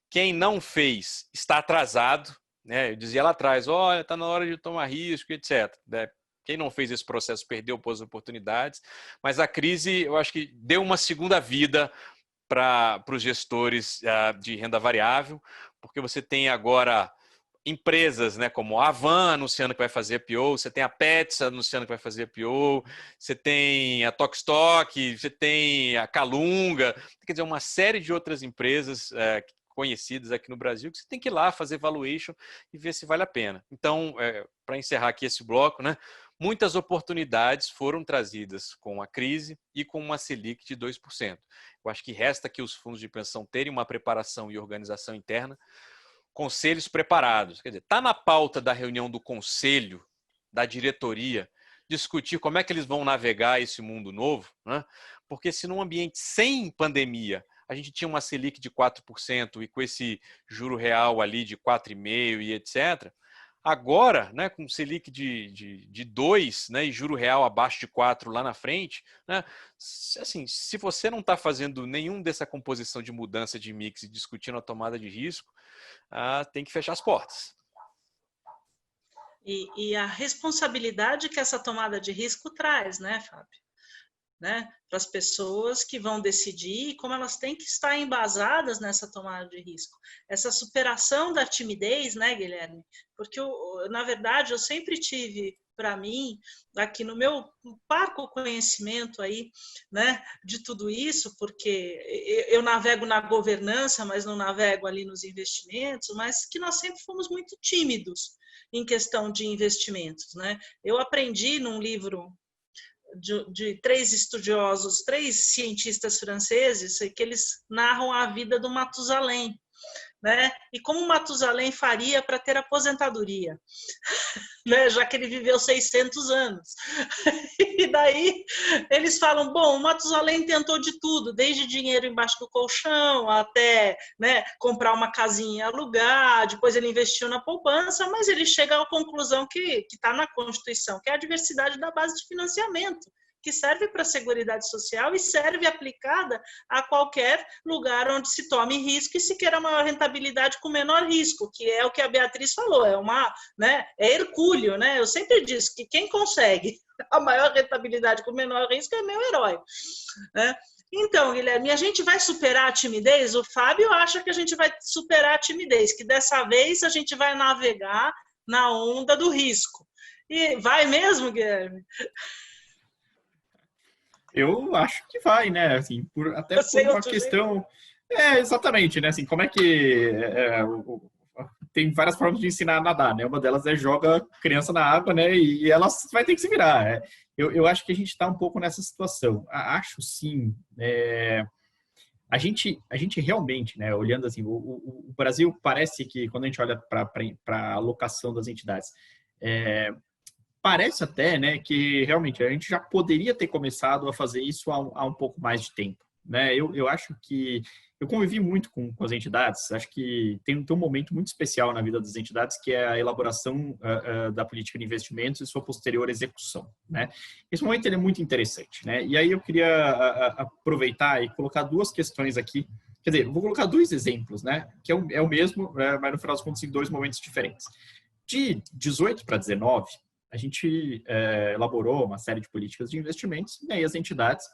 Quem não fez está atrasado. Né? Eu dizia lá atrás, olha, está na hora de tomar risco, etc. Né? Quem não fez esse processo perdeu boas oportunidades. Mas a crise, eu acho que deu uma segunda vida para os gestores de renda variável, porque você tem agora empresas, né, como a Havan anunciando que vai fazer IPO, você tem a Pets anunciando que vai fazer IPO, você tem a Tokstok, você tem a Calunga, quer dizer, uma série de outras empresas conhecidas aqui no Brasil que você tem que ir lá fazer valuation e ver se vale a pena. Então, para encerrar aqui esse bloco, né, muitas oportunidades foram trazidas com a crise e com uma Selic de 2%. Eu acho que resta que os fundos de pensão terem uma preparação e organização interna, conselhos preparados. Quer dizer, está na pauta da reunião do conselho, da diretoria, discutir como é que eles vão navegar esse mundo novo, né? Porque se num ambiente sem pandemia a gente tinha uma Selic de 4% e com esse juro real ali de 4,5% e etc., agora, né, com Selic de 2, né, e juro real abaixo de 4 lá na frente, né, assim, se você não está fazendo nenhum dessa composição de mudança de mix e discutindo a tomada de risco, tem que fechar as portas. E a responsabilidade que essa tomada de risco traz, né, Fábio? Né, para as pessoas que vão decidir como elas têm que estar embasadas nessa tomada de risco. Essa superação da timidez, né, Guilherme? Porque, na verdade, eu sempre tive, para mim, aqui no meu parco conhecimento aí, né, de tudo isso, porque eu navego na governança, mas não navego ali nos investimentos, mas que nós sempre fomos muito tímidos em questão de investimentos, né? Eu aprendi num livro de 3 estudiosos, 3 cientistas franceses, que eles narram a vida do Matusalém, né? E como Matusalém faria para ter aposentadoria, né? Já que ele viveu 600 anos. E daí eles falam, bom, o Matusalém tentou de tudo, desde dinheiro embaixo do colchão até, né, comprar uma casinha e alugar, depois ele investiu na poupança, mas ele chega à conclusão que está na Constituição, que é a diversidade da base de financiamento, que serve para a Seguridade Social e serve aplicada a qualquer lugar onde se tome risco e se queira maior rentabilidade com menor risco, que é o que a Beatriz falou, né, é hercúleo, né? Eu sempre disse que quem consegue a maior rentabilidade com menor risco é meu herói, né? Então, Guilherme, a gente vai superar a timidez? O Fábio acha que a gente vai superar a timidez, que dessa vez a gente vai navegar na onda do risco. E vai mesmo, Guilherme? Eu acho que vai, né? Assim, até por uma questão... exatamente, né? Assim, como é que... tem várias formas de ensinar a nadar, né? Uma delas é joga criança na água, né? E ela vai ter que se virar. Eu acho que a gente está um pouco nessa situação. Acho, sim... A gente realmente, né? Olhando assim, o Brasil parece que, quando a gente olha para a alocação das entidades... parece até, né, que realmente a gente já poderia ter começado a fazer isso há um pouco mais de tempo, né? Eu acho que eu convivi muito com as entidades. Acho que tem um momento muito especial na vida das entidades, que é a elaboração da política de investimentos e sua posterior execução, né? Esse momento ele é muito interessante, né? E aí eu queria aproveitar e colocar 2 questões aqui. Quer dizer, eu vou colocar 2 exemplos, né? Que é o mesmo, mas no final das contas em 2 momentos diferentes. De 18 para 19, a gente elaborou uma série de políticas de investimentos, e aí as entidades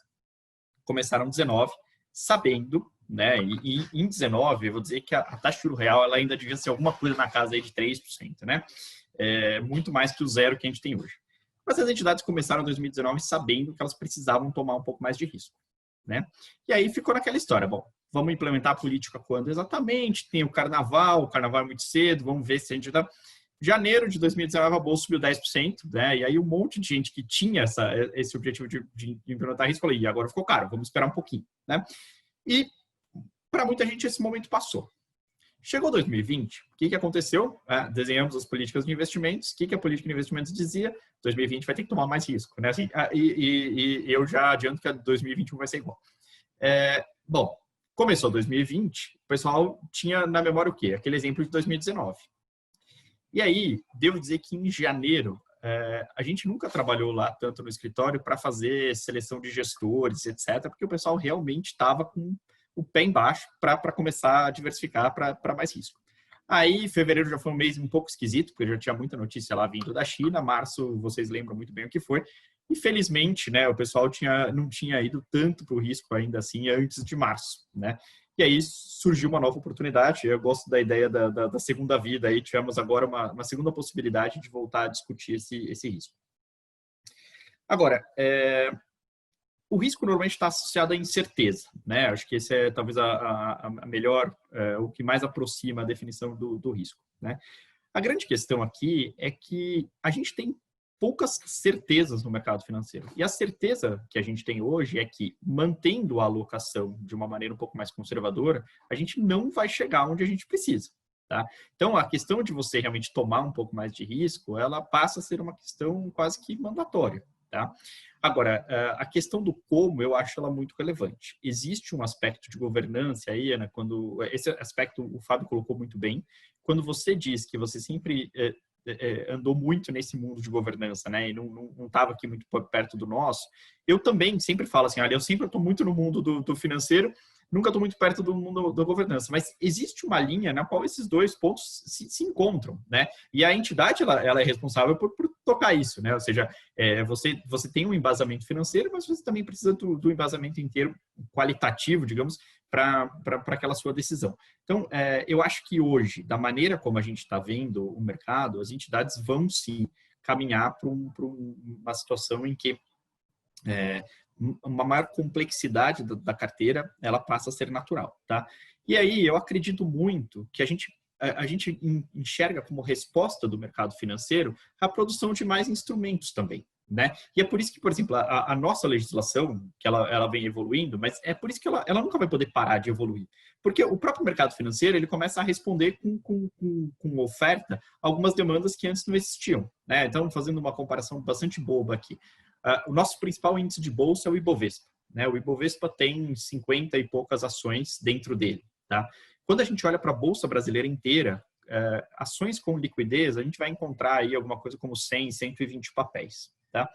começaram em 19, sabendo, né, e em 19, eu vou dizer que a taxa de juro real ela ainda devia ser alguma coisa na casa aí de 3%, né? Muito mais que o zero que a gente tem hoje. Mas as entidades começaram em 2019 sabendo que elas precisavam tomar um pouco mais de risco, né? E aí ficou naquela história, bom, vamos implementar a política quando exatamente? Tem o carnaval é muito cedo, vamos ver se a gente dá... Janeiro de 2019, a bolsa subiu 10%, né? E aí um monte de gente que tinha esse objetivo de implementar risco, falou, e agora ficou caro, vamos esperar um pouquinho, né? E para muita gente esse momento passou. Chegou 2020, o que aconteceu? Desenhamos as políticas de investimentos, o que a política de investimentos dizia? 2020 vai ter que tomar mais risco, né? Assim, e eu já adianto que 2021 vai ser igual. Bom, começou 2020, o pessoal tinha na memória o quê? Aquele exemplo de 2019. E aí, devo dizer que em janeiro, a gente nunca trabalhou lá tanto no escritório para fazer seleção de gestores, etc., porque o pessoal realmente estava com o pé embaixo para começar a diversificar para mais risco. Aí, fevereiro já foi um mês um pouco esquisito, porque já tinha muita notícia lá vindo da China. Março, vocês lembram muito bem o que foi. Infelizmente, né, o pessoal não tinha ido tanto para o risco ainda assim antes de março, né? E aí surgiu uma nova oportunidade. Eu gosto da ideia da segunda vida. Aí tivemos agora uma segunda possibilidade de voltar a discutir esse risco. Agora, o risco normalmente está associado à incerteza, né? Acho que esse é talvez a melhor, o que mais aproxima a definição do risco, né? A grande questão aqui é que a gente tem poucas certezas no mercado financeiro. E a certeza que a gente tem hoje é que, mantendo a alocação de uma maneira um pouco mais conservadora, a gente não vai chegar onde a gente precisa. Tá? Então, a questão de você realmente tomar um pouco mais de risco, ela passa a ser uma questão quase que mandatória. Tá? Agora, a questão do como, eu acho ela muito relevante. Existe um aspecto de governança aí, né, quando esse aspecto o Fábio colocou muito bem, quando você diz que você sempre andou muito nesse mundo de governança, né, e não estava aqui muito perto do nosso, eu também sempre falo assim, olha, eu sempre estou muito no mundo do financeiro, nunca estou muito perto do mundo da governança, mas existe uma linha na qual esses dois pontos se encontram, né? E a entidade ela é responsável por tocar isso, né? Ou seja, você tem um embasamento financeiro, mas você também precisa do embasamento inteiro qualitativo, digamos, para aquela sua decisão. Então, eu acho que hoje, da maneira como a gente está vendo o mercado, as entidades vão sim caminhar para uma situação em que uma maior complexidade da carteira, ela passa a ser natural, tá? E aí eu acredito muito que a gente enxerga como resposta do mercado financeiro a produção de mais instrumentos também, né? E é por isso que, por exemplo, a nossa legislação, que ela vem evoluindo, mas é por isso que ela nunca vai poder parar de evoluir. Porque o próprio mercado financeiro, ele começa a responder com oferta algumas demandas que antes não existiam, né? Então, fazendo uma comparação bastante boba aqui, o nosso principal índice de bolsa é o Ibovespa, né? O Ibovespa tem 50 e poucas ações dentro dele, tá? Quando a gente olha para a bolsa brasileira inteira, ações com liquidez, a gente vai encontrar aí alguma coisa como 100, 120 papéis, tá?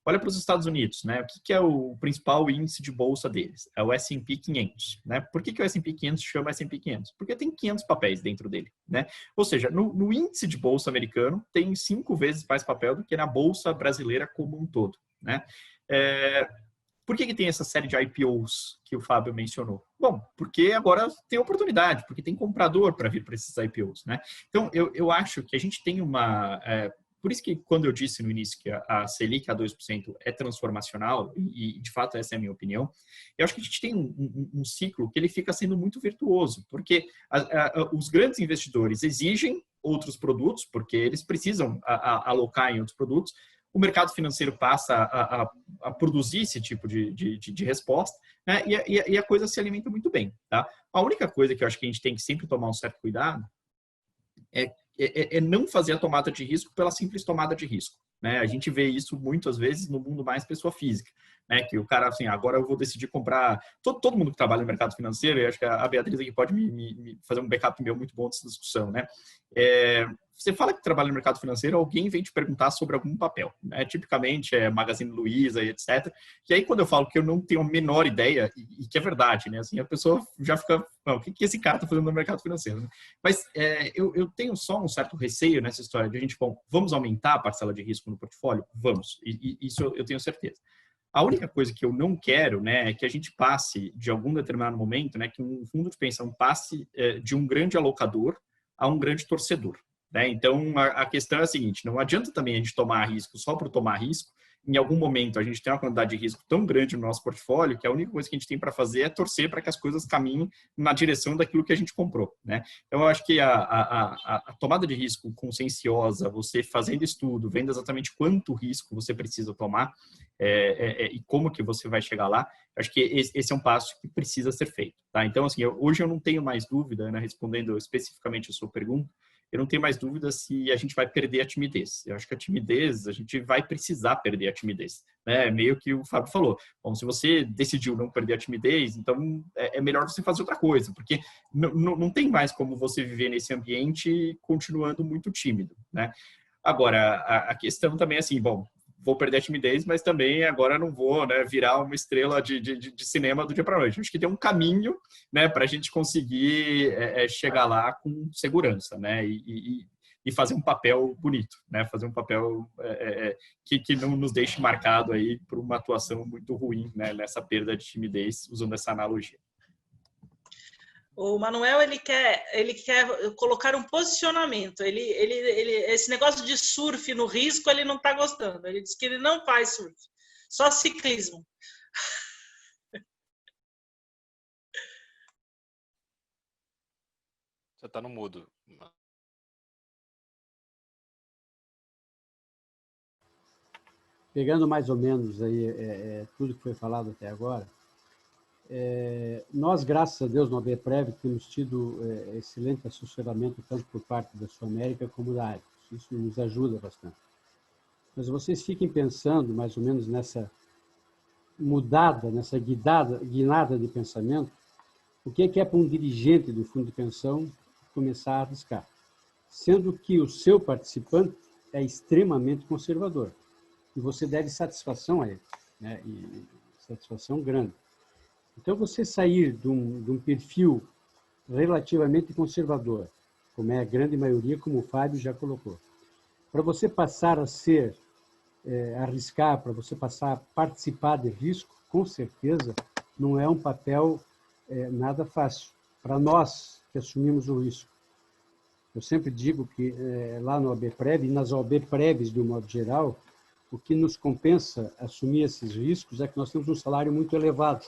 Olha para os Estados Unidos, né? O que é o principal índice de bolsa deles? É o S&P 500, né? Por que o S&P 500 chama S&P 500? Porque tem 500 papéis dentro dele, né? Ou seja, no índice de bolsa americano tem 5 vezes mais papel do que na bolsa brasileira como um todo, né? Por que tem essa série de IPOs que o Fábio mencionou? Bom, porque agora tem oportunidade, porque tem comprador para vir para esses IPOs, né? Então, eu acho que a gente tem uma... Por isso que quando eu disse no início que a Selic a 2% é transformacional, e de fato essa é a minha opinião, eu acho que a gente tem um ciclo que ele fica sendo muito virtuoso, porque os grandes investidores exigem outros produtos, porque eles precisam alocar em outros produtos, o mercado financeiro passa a produzir esse tipo de resposta, né? E a coisa se alimenta muito bem, tá? A única coisa que eu acho que a gente tem que sempre tomar um certo cuidado é não fazer a tomada de risco pela simples tomada de risco, né? A gente vê isso muitas vezes no mundo mais pessoa física, né? Que o cara, assim, agora eu vou decidir comprar... Todo mundo que trabalha no mercado financeiro, e acho que a Beatriz aqui pode me fazer um backup meu muito bom dessa discussão, né? Você fala que trabalha no mercado financeiro, alguém vem te perguntar sobre algum papel, né? Tipicamente é Magazine Luiza e etc. E aí, quando eu falo que eu não tenho a menor ideia, e que é verdade, né? Assim, a pessoa já fica, o que esse cara está fazendo no mercado financeiro? Né? Mas eu tenho só um certo receio nessa história de a gente, bom, vamos aumentar a parcela de risco no portfólio? Vamos, e isso eu tenho certeza. A única coisa que eu não quero, né, é que a gente passe, de algum determinado momento, né, que um fundo de pensão passe de um grande alocador a um grande torcedor. Né? Então, a questão é a seguinte, não adianta também a gente tomar risco só por tomar risco. Em algum momento, a gente tem uma quantidade de risco tão grande no nosso portfólio que a única coisa que a gente tem para fazer é torcer para que as coisas caminhem na direção daquilo que a gente comprou. Né? Então, eu acho que a tomada de risco conscienciosa, você fazendo estudo, vendo exatamente quanto risco você precisa tomar e como que você vai chegar lá, acho que esse é um passo que precisa ser feito. Tá? Então, assim, hoje eu não tenho mais dúvida, né, respondendo especificamente a sua pergunta, eu não tenho mais dúvida se a gente vai perder a timidez. Eu acho que a timidez, a gente vai precisar perder a timidez. Né? Meio que o Fábio falou. Bom, se você decidiu não perder a timidez, então é melhor você fazer outra coisa, porque não tem mais como você viver nesse ambiente continuando muito tímido. Né? Agora, a questão também é assim, bom, vou perder a timidez, mas também agora não vou, né, virar uma estrela de cinema do dia para a noite. Acho que tem um caminho, né, para a gente conseguir chegar lá com segurança, né, e fazer um papel bonito, né, fazer um papel que não nos deixe marcado aí por uma atuação muito ruim, né, nessa perda de timidez, usando essa analogia. O Manuel, ele quer colocar um posicionamento. Esse negócio de surf no risco, ele não está gostando. Ele diz que ele não faz surf, só ciclismo. Você está no mudo. Pegando mais ou menos aí tudo que foi falado até agora, nós, graças a Deus, no ABPREV, temos tido excelente assessoramento tanto por parte da Sul América como da Arcos. Isso nos ajuda bastante. Mas vocês fiquem pensando mais ou menos nessa mudada, nessa guinada de pensamento, o que é para um dirigente do fundo de pensão começar a arriscar? Sendo que o seu participante é extremamente conservador. E você deve satisfação a ele, né? E satisfação grande. Então, você sair de um perfil relativamente conservador, como é a grande maioria, como o Fábio já colocou, para você passar a ser, arriscar, para você passar a participar de risco, com certeza, não é um papel nada fácil. Para nós que assumimos o risco. Eu sempre digo que lá no ABPREV, e nas ABPREVs, de um modo geral, o que nos compensa assumir esses riscos é que nós temos um salário muito elevado,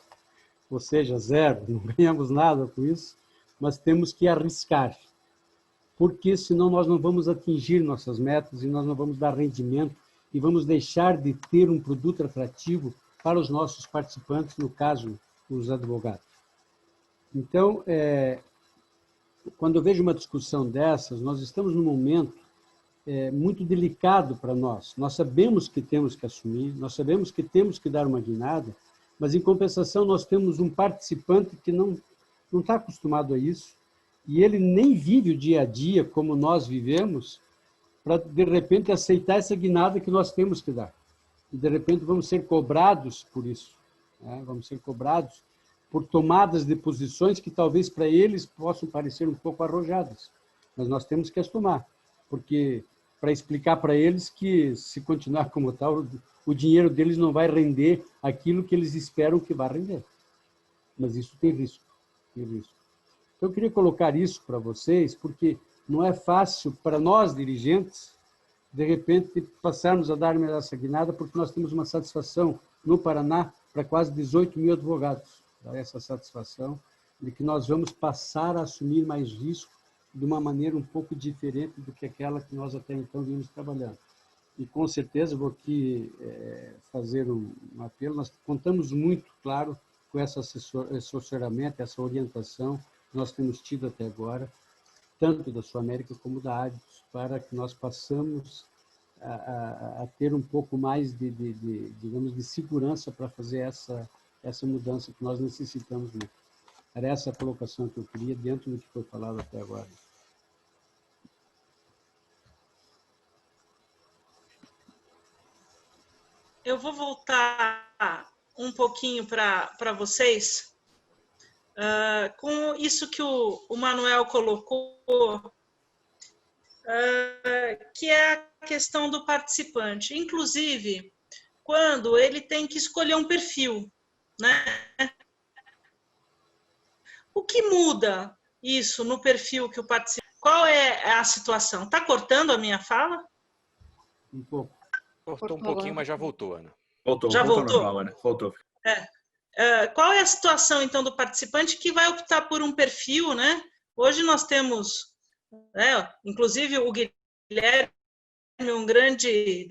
ou seja, zero, não ganhamos nada com isso, mas temos que arriscar, porque senão nós não vamos atingir nossas metas e nós não vamos dar rendimento e vamos deixar de ter um produto atrativo para os nossos participantes, no caso, os advogados. Então, quando eu vejo uma discussão dessas, nós estamos num momento muito delicado para nós. Nós sabemos que temos que assumir, nós sabemos que temos que dar uma guinada, mas, em compensação, nós temos um participante que não está acostumado a isso e ele nem vive o dia a dia como nós vivemos para, de repente, aceitar essa guinada que nós temos que dar. E, de repente, vamos ser cobrados por isso. Né? Vamos ser cobrados por tomadas de posições que talvez para eles possam parecer um pouco arrojadas. Mas nós temos que as tomar, porque para explicar para eles que, se continuar como tal, o dinheiro deles não vai render aquilo que eles esperam que vá render. Mas isso tem risco. Tem risco. Então, eu queria colocar isso para vocês, porque não é fácil para nós, dirigentes, de repente, passarmos a dar essa guinada, porque nós temos uma satisfação no Paraná para quase 18 mil advogados. Essa satisfação de que nós vamos passar a assumir mais risco de uma maneira um pouco diferente do que aquela que nós até então vimos trabalhando. E, com certeza, vou aqui fazer um apelo. Nós contamos muito, claro, com esse assessoramento, essa orientação que nós temos tido até agora, tanto da Sul América como da Adicos, para que nós possamos a ter um pouco mais digamos, de segurança para fazer essa mudança que nós necessitamos muito. Era essa a colocação que eu queria dentro do que foi falado até agora. Eu vou voltar um pouquinho para vocês, com isso que o Manuel colocou, que é a questão do participante. Inclusive, quando ele tem que escolher um perfil, né? O que muda isso no perfil que o participante... Qual é a situação? Está cortando a minha fala? Um pouco. Cortou um pouquinho, mas já voltou, Ana. Já voltou? Normal, Ana. Voltou. Qual é a situação, então, do participante que vai optar por um perfil, né? Hoje nós temos, inclusive, o Guilherme, um grande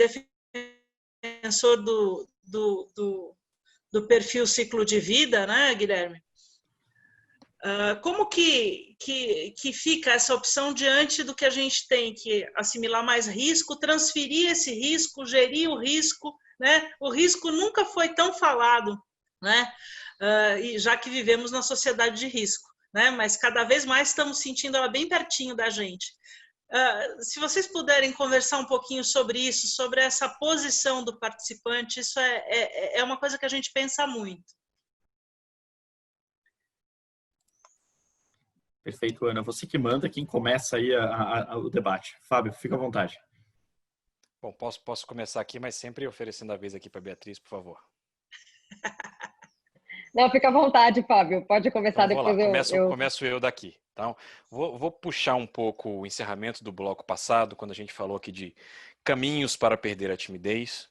defensor do perfil ciclo de vida, né, Guilherme? Como que fica essa opção diante do que a gente tem que assimilar mais risco, transferir esse risco, gerir o risco, né? O risco nunca foi tão falado, né? E já que vivemos na sociedade de risco, né? Mas cada vez mais estamos sentindo ela bem pertinho da gente. Se vocês puderem conversar um pouquinho sobre isso, sobre essa posição do participante, isso é uma coisa que a gente pensa muito. Perfeito, Ana. Você que manda, quem começa aí o debate. Fábio, fica à vontade. Bom, posso começar aqui, mas sempre oferecendo a vez aqui para a Beatriz, por favor. Não, fica à vontade, Fábio. Pode começar Então, vou depois lá, começo eu daqui. Então, vou puxar um pouco o encerramento do bloco passado, quando a gente falou aqui de caminhos para perder a timidez,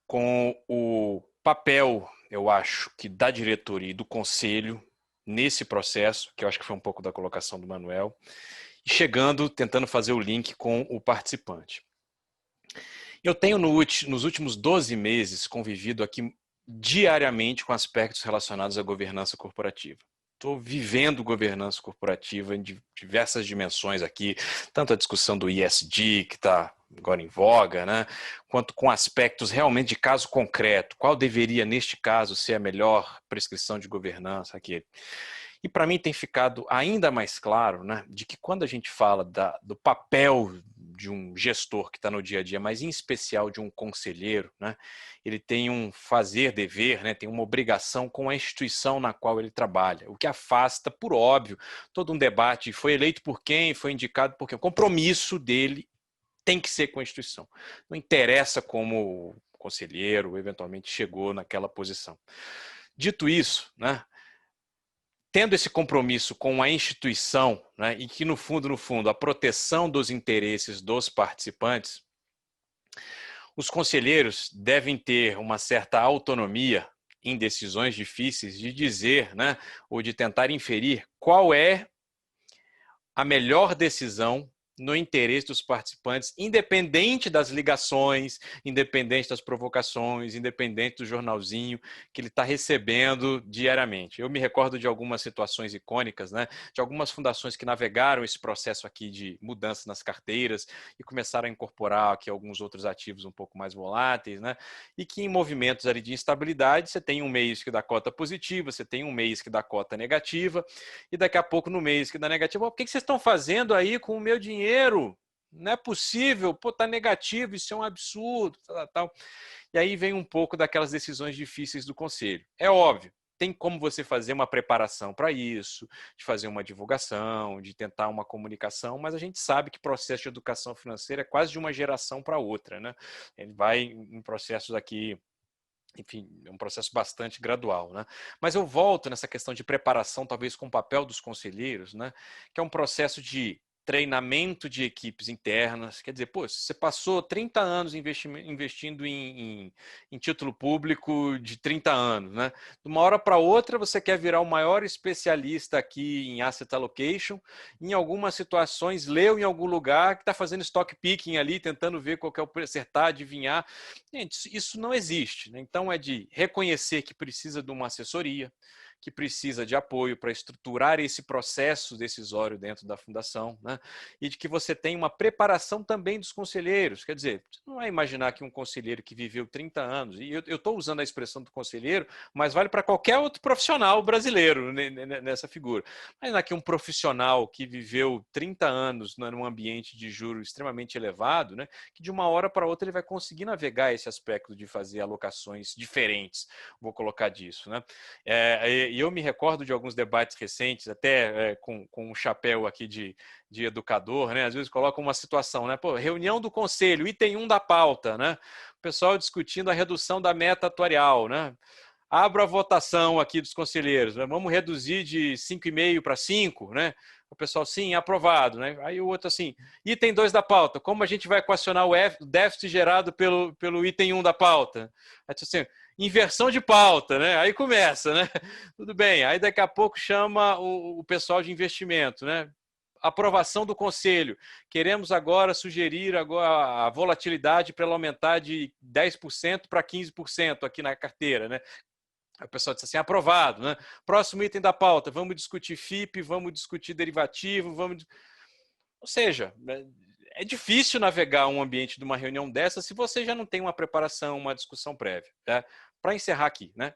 com o papel, eu acho, que da diretoria e do conselho nesse processo, que eu acho que foi um pouco da colocação do Manuel, e chegando, tentando fazer o link com o participante. Eu tenho, nos últimos 12 meses, convivido aqui diariamente com aspectos relacionados à governança corporativa. Estou vivendo governança corporativa em diversas dimensões aqui, tanto a discussão do ESG, que está agora em voga, né, quanto com aspectos realmente de caso concreto. Qual deveria, neste caso, ser a melhor prescrição de governança aqui? E para mim tem ficado ainda mais claro, né, de que quando a gente fala do papel de um gestor que está no dia a dia, mas em especial de um conselheiro, né, ele tem um fazer dever, né, tem uma obrigação com a instituição na qual ele trabalha, o que afasta, por óbvio, todo um debate, foi eleito por quem, foi indicado por quem, o compromisso dele tem que ser com a instituição. Não interessa como o conselheiro eventualmente chegou naquela posição. Dito isso, né, tendo esse compromisso com a instituição, né, e que no fundo, a proteção dos interesses dos participantes, os conselheiros devem ter uma certa autonomia em decisões difíceis de dizer, né, ou de tentar inferir qual é a melhor decisão no interesse dos participantes, independente das ligações, independente das provocações, independente do jornalzinho que ele está recebendo diariamente. Eu me recordo de algumas situações icônicas, né, de algumas fundações que navegaram esse processo aqui de mudança nas carteiras e começaram a incorporar aqui alguns outros ativos um pouco mais voláteis, né, e que em movimentos ali de instabilidade você tem um mês que dá cota positiva, você tem um mês que dá cota negativa, e daqui a pouco no mês que dá negativa, o que vocês estão fazendo aí com o meu dinheiro? Não é possível, pô, tá negativo, isso é um absurdo, tal. E aí vem um pouco daquelas decisões difíceis do conselho. É óbvio, tem como você fazer uma preparação para isso, de fazer uma divulgação, de tentar uma comunicação, mas a gente sabe que processo de educação financeira é quase de uma geração para outra, né? Ele vai em processos aqui, enfim, é um processo bastante gradual, né? Mas eu volto nessa questão de preparação, talvez com o papel dos conselheiros, né? Que é um processo de treinamento de equipes internas. Quer dizer, pô, você passou 30 anos investindo em título público de 30 anos, né? De uma hora para outra, você quer virar o maior especialista aqui em asset allocation. Em algumas situações, leu em algum lugar que está fazendo stock picking ali, tentando ver qual que é o acertar, adivinhar. Gente, isso não existe, né? Então, é de reconhecer que precisa de uma assessoria, que precisa de apoio para estruturar esse processo decisório dentro da fundação, né? E de que você tem uma preparação também dos conselheiros. Quer dizer, você não vai imaginar que um conselheiro que viveu 30 anos, e eu estou usando a expressão do conselheiro, mas vale para qualquer outro profissional brasileiro nessa figura. Imagina que um profissional que viveu 30 anos num ambiente de juros extremamente elevado, né, que de uma hora para outra ele vai conseguir navegar esse aspecto de fazer alocações diferentes, vou colocar disso, né? E eu me recordo de alguns debates recentes, até com um chapéu aqui de educador, né? Às vezes colocam uma situação, né? Pô, reunião do conselho, item 1 da pauta, né? O pessoal discutindo a redução da meta atuarial, né? Abro a votação aqui dos conselheiros, né? Vamos reduzir de 5,5 para 5, né? O pessoal, sim, aprovado, né? Aí o outro assim, item 2 da pauta, como a gente vai equacionar o déficit gerado pelo item 1 da pauta? Aí, assim, inversão de pauta, né? Aí começa, né? Tudo bem, aí daqui a pouco chama o pessoal de investimento, né? Aprovação do conselho. Queremos agora sugerir agora a volatilidade para ela aumentar de 10% para 15% aqui na carteira, né? Aí o pessoal disse assim, aprovado, né? Próximo item da pauta, vamos discutir FIP, vamos discutir derivativo, vamos... Ou seja, é difícil navegar um ambiente de uma reunião dessa se você já não tem uma preparação, uma discussão prévia. Tá? Para encerrar aqui, né?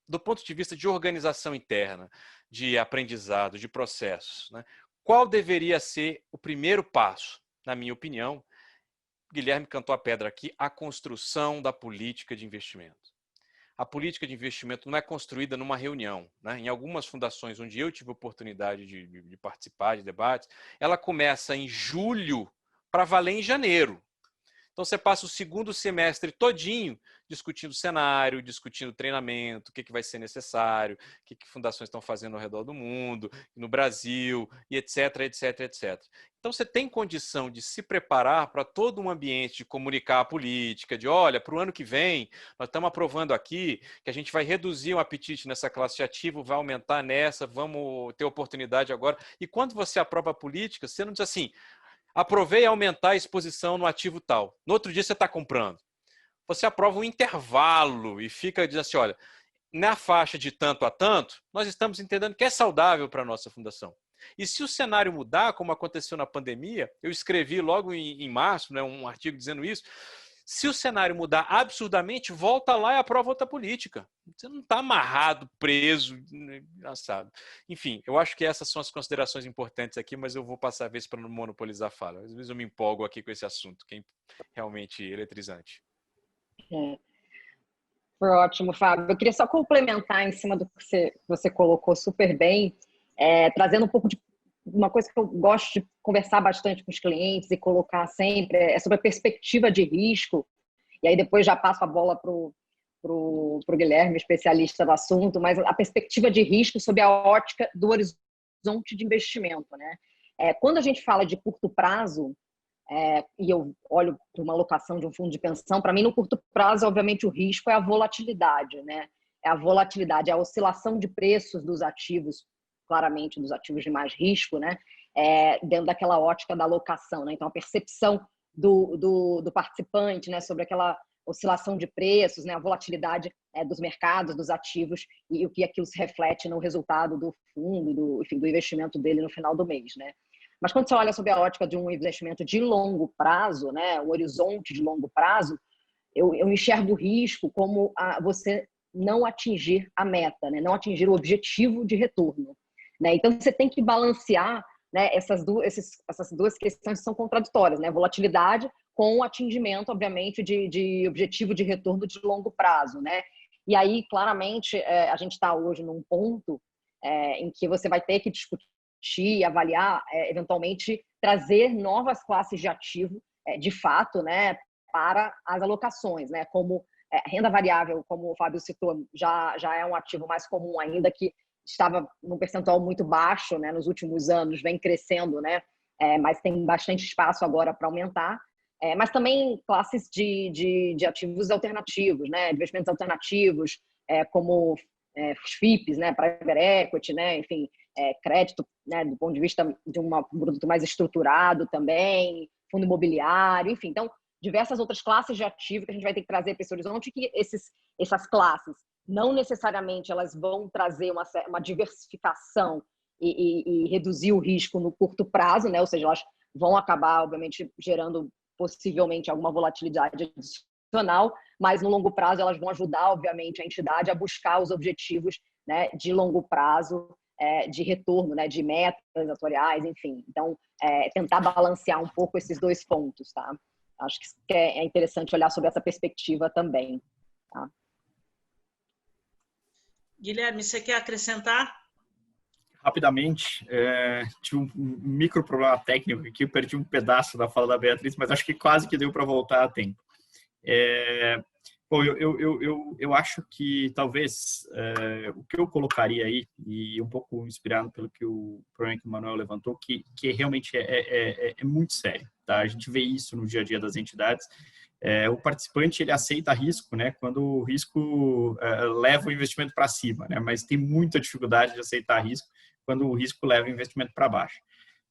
Do ponto de vista de organização interna, de aprendizado, de processos, né? Qual deveria ser o primeiro passo, na minha opinião? Guilherme cantou a pedra aqui, a construção da política de investimento. A política de investimento não é construída numa reunião, né? Em algumas fundações onde eu tive oportunidade de participar de debates, ela começa em julho para valer em janeiro. Então, você passa o segundo semestre todinho discutindo cenário, discutindo treinamento, o que vai ser necessário, o que fundações estão fazendo ao redor do mundo, no Brasil, e etc, etc, etc. Então, você tem condição de se preparar para todo um ambiente de comunicar a política, de, olha, para o ano que vem, nós estamos aprovando aqui que a gente vai reduzir o apetite nessa classe ativa, vai aumentar nessa, vamos ter oportunidade agora. E quando você aprova a política, você não diz assim, aprovei aumentar a exposição no ativo tal. No outro dia você está comprando. Você aprova um intervalo e fica dizendo assim, olha, na faixa de tanto a tanto, nós estamos entendendo que é saudável para a nossa fundação. E se o cenário mudar, como aconteceu na pandemia, eu escrevi logo em março, né, um artigo dizendo isso, se o cenário mudar absurdamente, volta lá e aprova outra política. Você não está amarrado, preso, engraçado. Enfim, eu acho que essas são as considerações importantes aqui, mas eu vou passar a vez para não monopolizar a fala. Às vezes eu me empolgo aqui com esse assunto, que é realmente eletrizante. Foi ótimo, Fábio. Eu queria só complementar em cima do que você colocou super bem, trazendo um pouco de uma coisa que eu gosto de conversar bastante com os clientes e colocar sempre, é sobre a perspectiva de risco, e aí depois já passo a bola pro Guilherme, especialista do assunto, mas a perspectiva de risco sob a ótica do horizonte de investimento, né? Quando a gente fala de curto prazo, e eu olho para uma alocação de um fundo de pensão, para mim, no curto prazo, obviamente, o risco é a volatilidade, né? É a volatilidade, é a oscilação de preços dos ativos, claramente dos ativos de mais risco, né? Dentro daquela ótica da alocação, né? Então, a percepção do participante, né? Sobre aquela oscilação de preços, né? A volatilidade dos mercados, dos ativos e o que aquilo se reflete no resultado do fundo, enfim, do investimento dele no final do mês, né? Mas quando você olha sob a ótica de um investimento de longo prazo, né, um horizonte de longo prazo, eu enxergo o risco como você não atingir a meta, né, não atingir o objetivo de retorno, né? Então, você tem que balancear, né, essas duas questões que são contraditórias, né? Volatilidade com o atingimento, obviamente, de objetivo de retorno de longo prazo, né? E aí, claramente, a gente está hoje num ponto em que você vai ter que discutir, avaliar, eventualmente trazer novas classes de ativo, de fato, né, para as alocações, né, como renda variável, como o Fábio citou, já é um ativo mais comum, ainda que estava num percentual muito baixo, né, nos últimos anos, vem crescendo, né, mas tem bastante espaço agora para aumentar, mas também classes de ativos alternativos, né, investimentos alternativos, como os FIPs, né, private equity, né, enfim, crédito, né, do ponto de vista de um produto mais estruturado também, fundo imobiliário, enfim. Então, diversas outras classes de ativo que a gente vai ter que trazer para esse horizonte, que essas classes não necessariamente elas vão trazer uma diversificação e reduzir o risco no curto prazo, né, ou seja, elas vão acabar, obviamente, gerando possivelmente alguma volatilidade adicional, mas no longo prazo elas vão ajudar, obviamente, a entidade a buscar os objetivos, né, de longo prazo, de retorno, né, de metas atuariais, enfim. Então, tentar balancear um pouco esses dois pontos, tá? Acho que é interessante olhar sobre essa perspectiva também, tá? Guilherme, você quer acrescentar? Rapidamente, tive um micro problema técnico aqui, eu perdi um pedaço da fala da Beatriz, mas acho que quase que deu para voltar a tempo. Bom, eu acho que talvez o que eu colocaria aí, e um pouco inspirado pelo que o problema que o Manuel levantou, que realmente é muito sério, tá? A gente vê isso no dia a dia das entidades. O participante ele aceita risco, né? Quando o risco leva o investimento para cima, né? Mas tem muita dificuldade de aceitar risco quando o risco leva o investimento para baixo.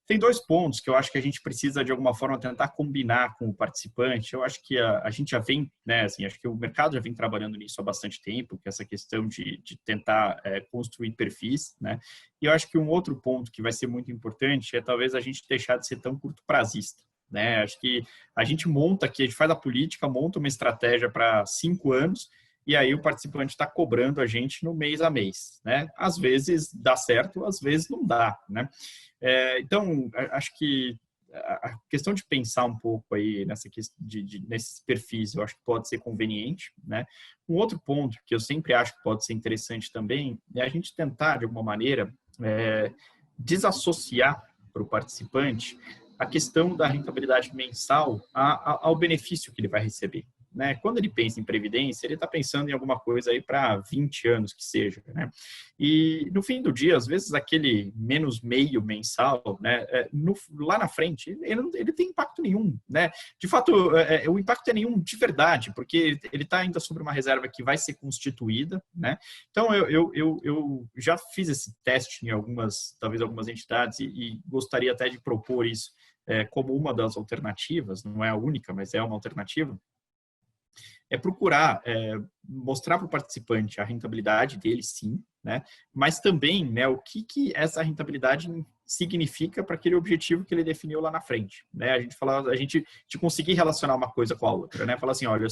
Tem dois pontos que eu acho que a gente precisa, de alguma forma, tentar combinar com o participante. Eu acho que a gente já vem, né, assim, acho que o mercado já vem trabalhando nisso há bastante tempo, que é essa questão de tentar construir perfis, né? E eu acho que um outro ponto que vai ser muito importante é talvez a gente deixar de ser tão curto prazista, né? Acho que a gente monta aqui, a gente faz a política, monta uma estratégia para 5 anos, e aí o participante está cobrando a gente no mês a mês, né? Às vezes dá certo, às vezes não dá, né? Então, acho que a questão de pensar um pouco aí nesses perfis, eu acho que pode ser conveniente, né? Um outro ponto que eu sempre acho que pode ser interessante também é a gente tentar, de alguma maneira, desassociar para o participante a questão da rentabilidade mensal ao benefício que ele vai receber. Né? Quando ele pensa em previdência, ele está pensando em alguma coisa aí para 20 anos que seja. Né? E no fim do dia, às vezes aquele menos meio mensal, né, lá na frente, ele tem impacto nenhum. Né? De fato, o impacto é nenhum de verdade, porque ele está ainda sobre uma reserva que vai ser constituída. Né? Então, eu já fiz esse teste em talvez algumas entidades e gostaria até de propor isso como uma das alternativas, não é a única, mas é uma alternativa, é procurar mostrar para o participante a rentabilidade dele, sim, né? Mas também, né, o que essa rentabilidade significa para aquele objetivo que ele definiu lá na frente. Né? A gente de conseguir relacionar uma coisa com a outra. Né? Falar assim, olha,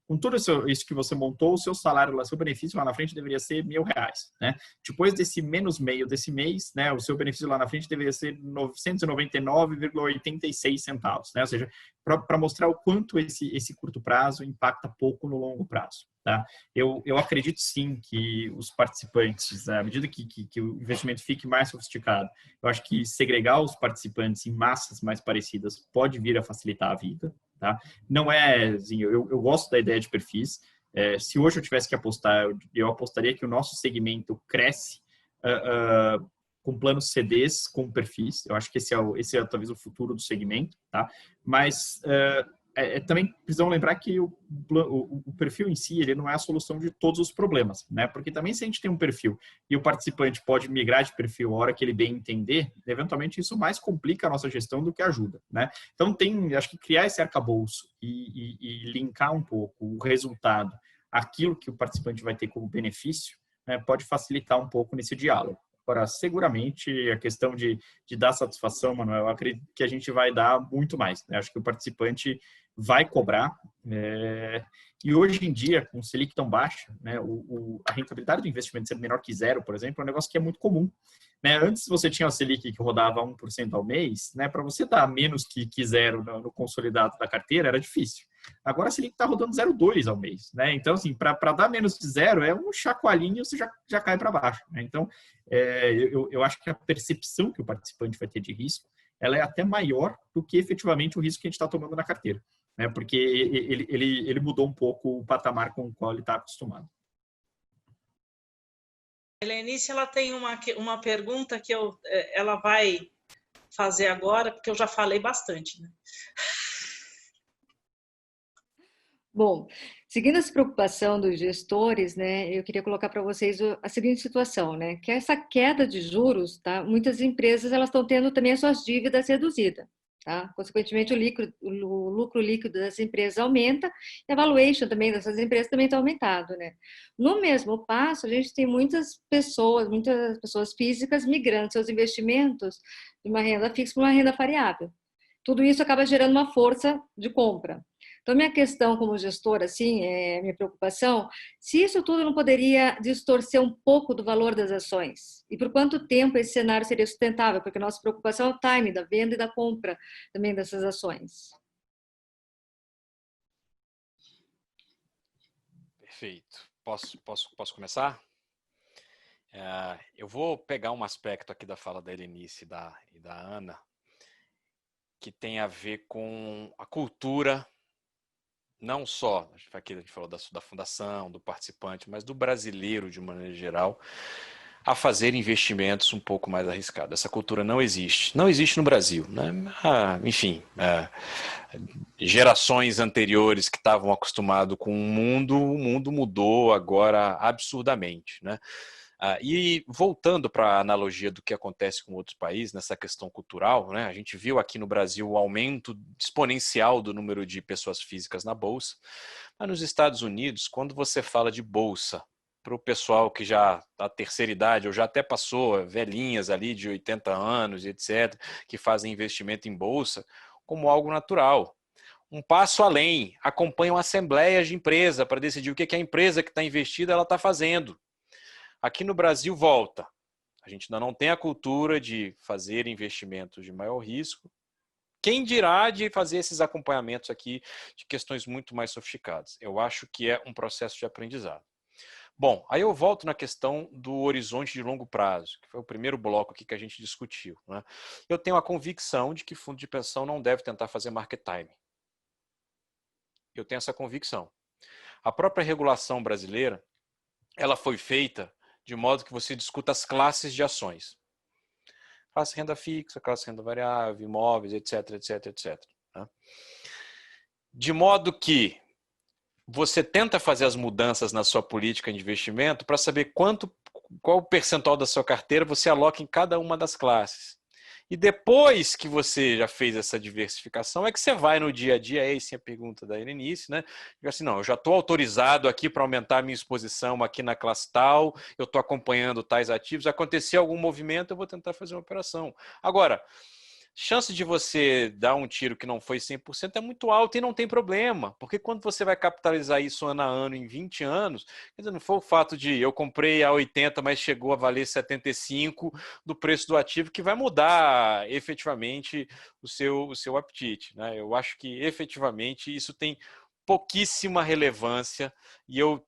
com tudo isso que você montou, o seu salário, o seu benefício lá na frente deveria ser R$1.000. Né? Depois desse menos meio desse mês, né, o seu benefício lá na frente deveria ser 999,86 centavos. Né? Ou seja, para mostrar o quanto esse curto prazo impacta pouco no longo prazo. Tá? Eu acredito sim que os participantes, à medida que o investimento fique mais sofisticado, eu acho que segregar os participantes em massas mais parecidas pode vir a facilitar a vida. Tá? Não é, assim, eu gosto da ideia de perfis. Se hoje eu tivesse que apostar, eu apostaria que o nosso segmento cresce com planos CDs, com perfis. Eu acho que esse é talvez o futuro do segmento. Tá? Mas também precisamos lembrar que o perfil em si ele não é a solução de todos os problemas, né? Porque também se a gente tem um perfil e o participante pode migrar de perfil a hora que ele bem entender, eventualmente isso mais complica a nossa gestão do que ajuda, né? Então acho que criar esse arcabouço e linkar um pouco o resultado àquilo que o participante vai ter como benefício, né, pode facilitar um pouco nesse diálogo. Agora, seguramente, a questão de dar satisfação, Manuel, eu acredito que a gente vai dar muito mais. Né? Acho que o participante vai cobrar. E hoje em dia, com o Selic tão baixa, né, a rentabilidade do investimento ser menor que zero, por exemplo, é um negócio que é muito comum. Né? Antes você tinha a Selic que rodava 1% ao mês, né? Para você dar menos que zero no consolidado da carteira era difícil. Agora a Selic está rodando 0,2 ao mês. Né? Então, assim, para dar menos de zero, é um chacoalhinho e você já cai para baixo. Né? Então, eu acho que a percepção que o participante vai ter de risco, ela é até maior do que efetivamente o risco que a gente está tomando na carteira. Né? Porque ele mudou um pouco o patamar com o qual ele está acostumado. A Helenice, ela tem uma pergunta que ela vai fazer agora, porque eu já falei bastante. Né? Bom, seguindo essa preocupação dos gestores, né, eu queria colocar para vocês a seguinte situação, né, que essa queda de juros, tá, muitas empresas elas estão tendo também as suas dívidas reduzidas, tá? Consequentemente, o lucro líquido das empresas aumenta e a valuation também dessas empresas também está aumentado, né? No mesmo passo, a gente tem muitas pessoas físicas migrando seus investimentos de uma renda fixa para uma renda variável. Tudo isso acaba gerando uma força de compra. Então, minha questão como gestora, assim, minha preocupação, se isso tudo não poderia distorcer um pouco do valor das ações? E por quanto tempo esse cenário seria sustentável? Porque a nossa preocupação é o time da venda e da compra também dessas ações. Perfeito. Posso começar? Eu vou pegar um aspecto aqui da fala da Helenice e da Ana, que tem a ver com a cultura, não só, aqui a gente falou da fundação, do participante, mas do brasileiro de maneira geral, a fazer investimentos um pouco mais arriscados. Essa cultura não existe. Não existe no Brasil. Né? Enfim, gerações anteriores que estavam acostumados com o mundo mudou agora absurdamente. Né? E voltando para a analogia do que acontece com outros países, nessa questão cultural, né? A gente viu aqui no Brasil o aumento exponencial do número de pessoas físicas na Bolsa, mas nos Estados Unidos, quando você fala de Bolsa, para o pessoal que já está terceira idade, ou já até passou, velhinhas ali de 80 anos, etc., que fazem investimento em Bolsa, como algo natural. Um passo além, acompanham assembleias de empresa para decidir o que a empresa que está investida ela está fazendo. Aqui no Brasil, volta. A gente ainda não tem a cultura de fazer investimentos de maior risco. Quem dirá de fazer esses acompanhamentos aqui de questões muito mais sofisticadas? Eu acho que é um processo de aprendizado. Bom, aí eu volto na questão do horizonte de longo prazo, que foi o primeiro bloco aqui que a gente discutiu, né? Eu tenho a convicção de que fundo de pensão não deve tentar fazer market timing. Eu tenho essa convicção. A própria regulação brasileira, ela foi feita de modo que você discuta as classes de ações. Classe renda fixa, classe renda variável, imóveis, etc, etc, etc. Né? De modo que você tenta fazer as mudanças na sua política de investimento para saber qual o percentual da sua carteira você aloca em cada uma das classes. E depois que você já fez essa diversificação, é que você vai no dia a dia, é essa a pergunta da Helenice, né? Diga assim, não, eu já estou autorizado aqui para aumentar a minha exposição aqui na classe tal, eu estou acompanhando tais ativos, acontecer algum movimento, eu vou tentar fazer uma operação. Agora, chance de você dar um tiro que não foi 100% é muito alta e não tem problema, porque quando você vai capitalizar isso ano a ano em 20 anos, quer dizer, não foi o fato de eu comprei a 80, mas chegou a valer 75 do preço do ativo que vai mudar efetivamente o seu apetite, né? Eu acho que efetivamente isso tem pouquíssima relevância e eu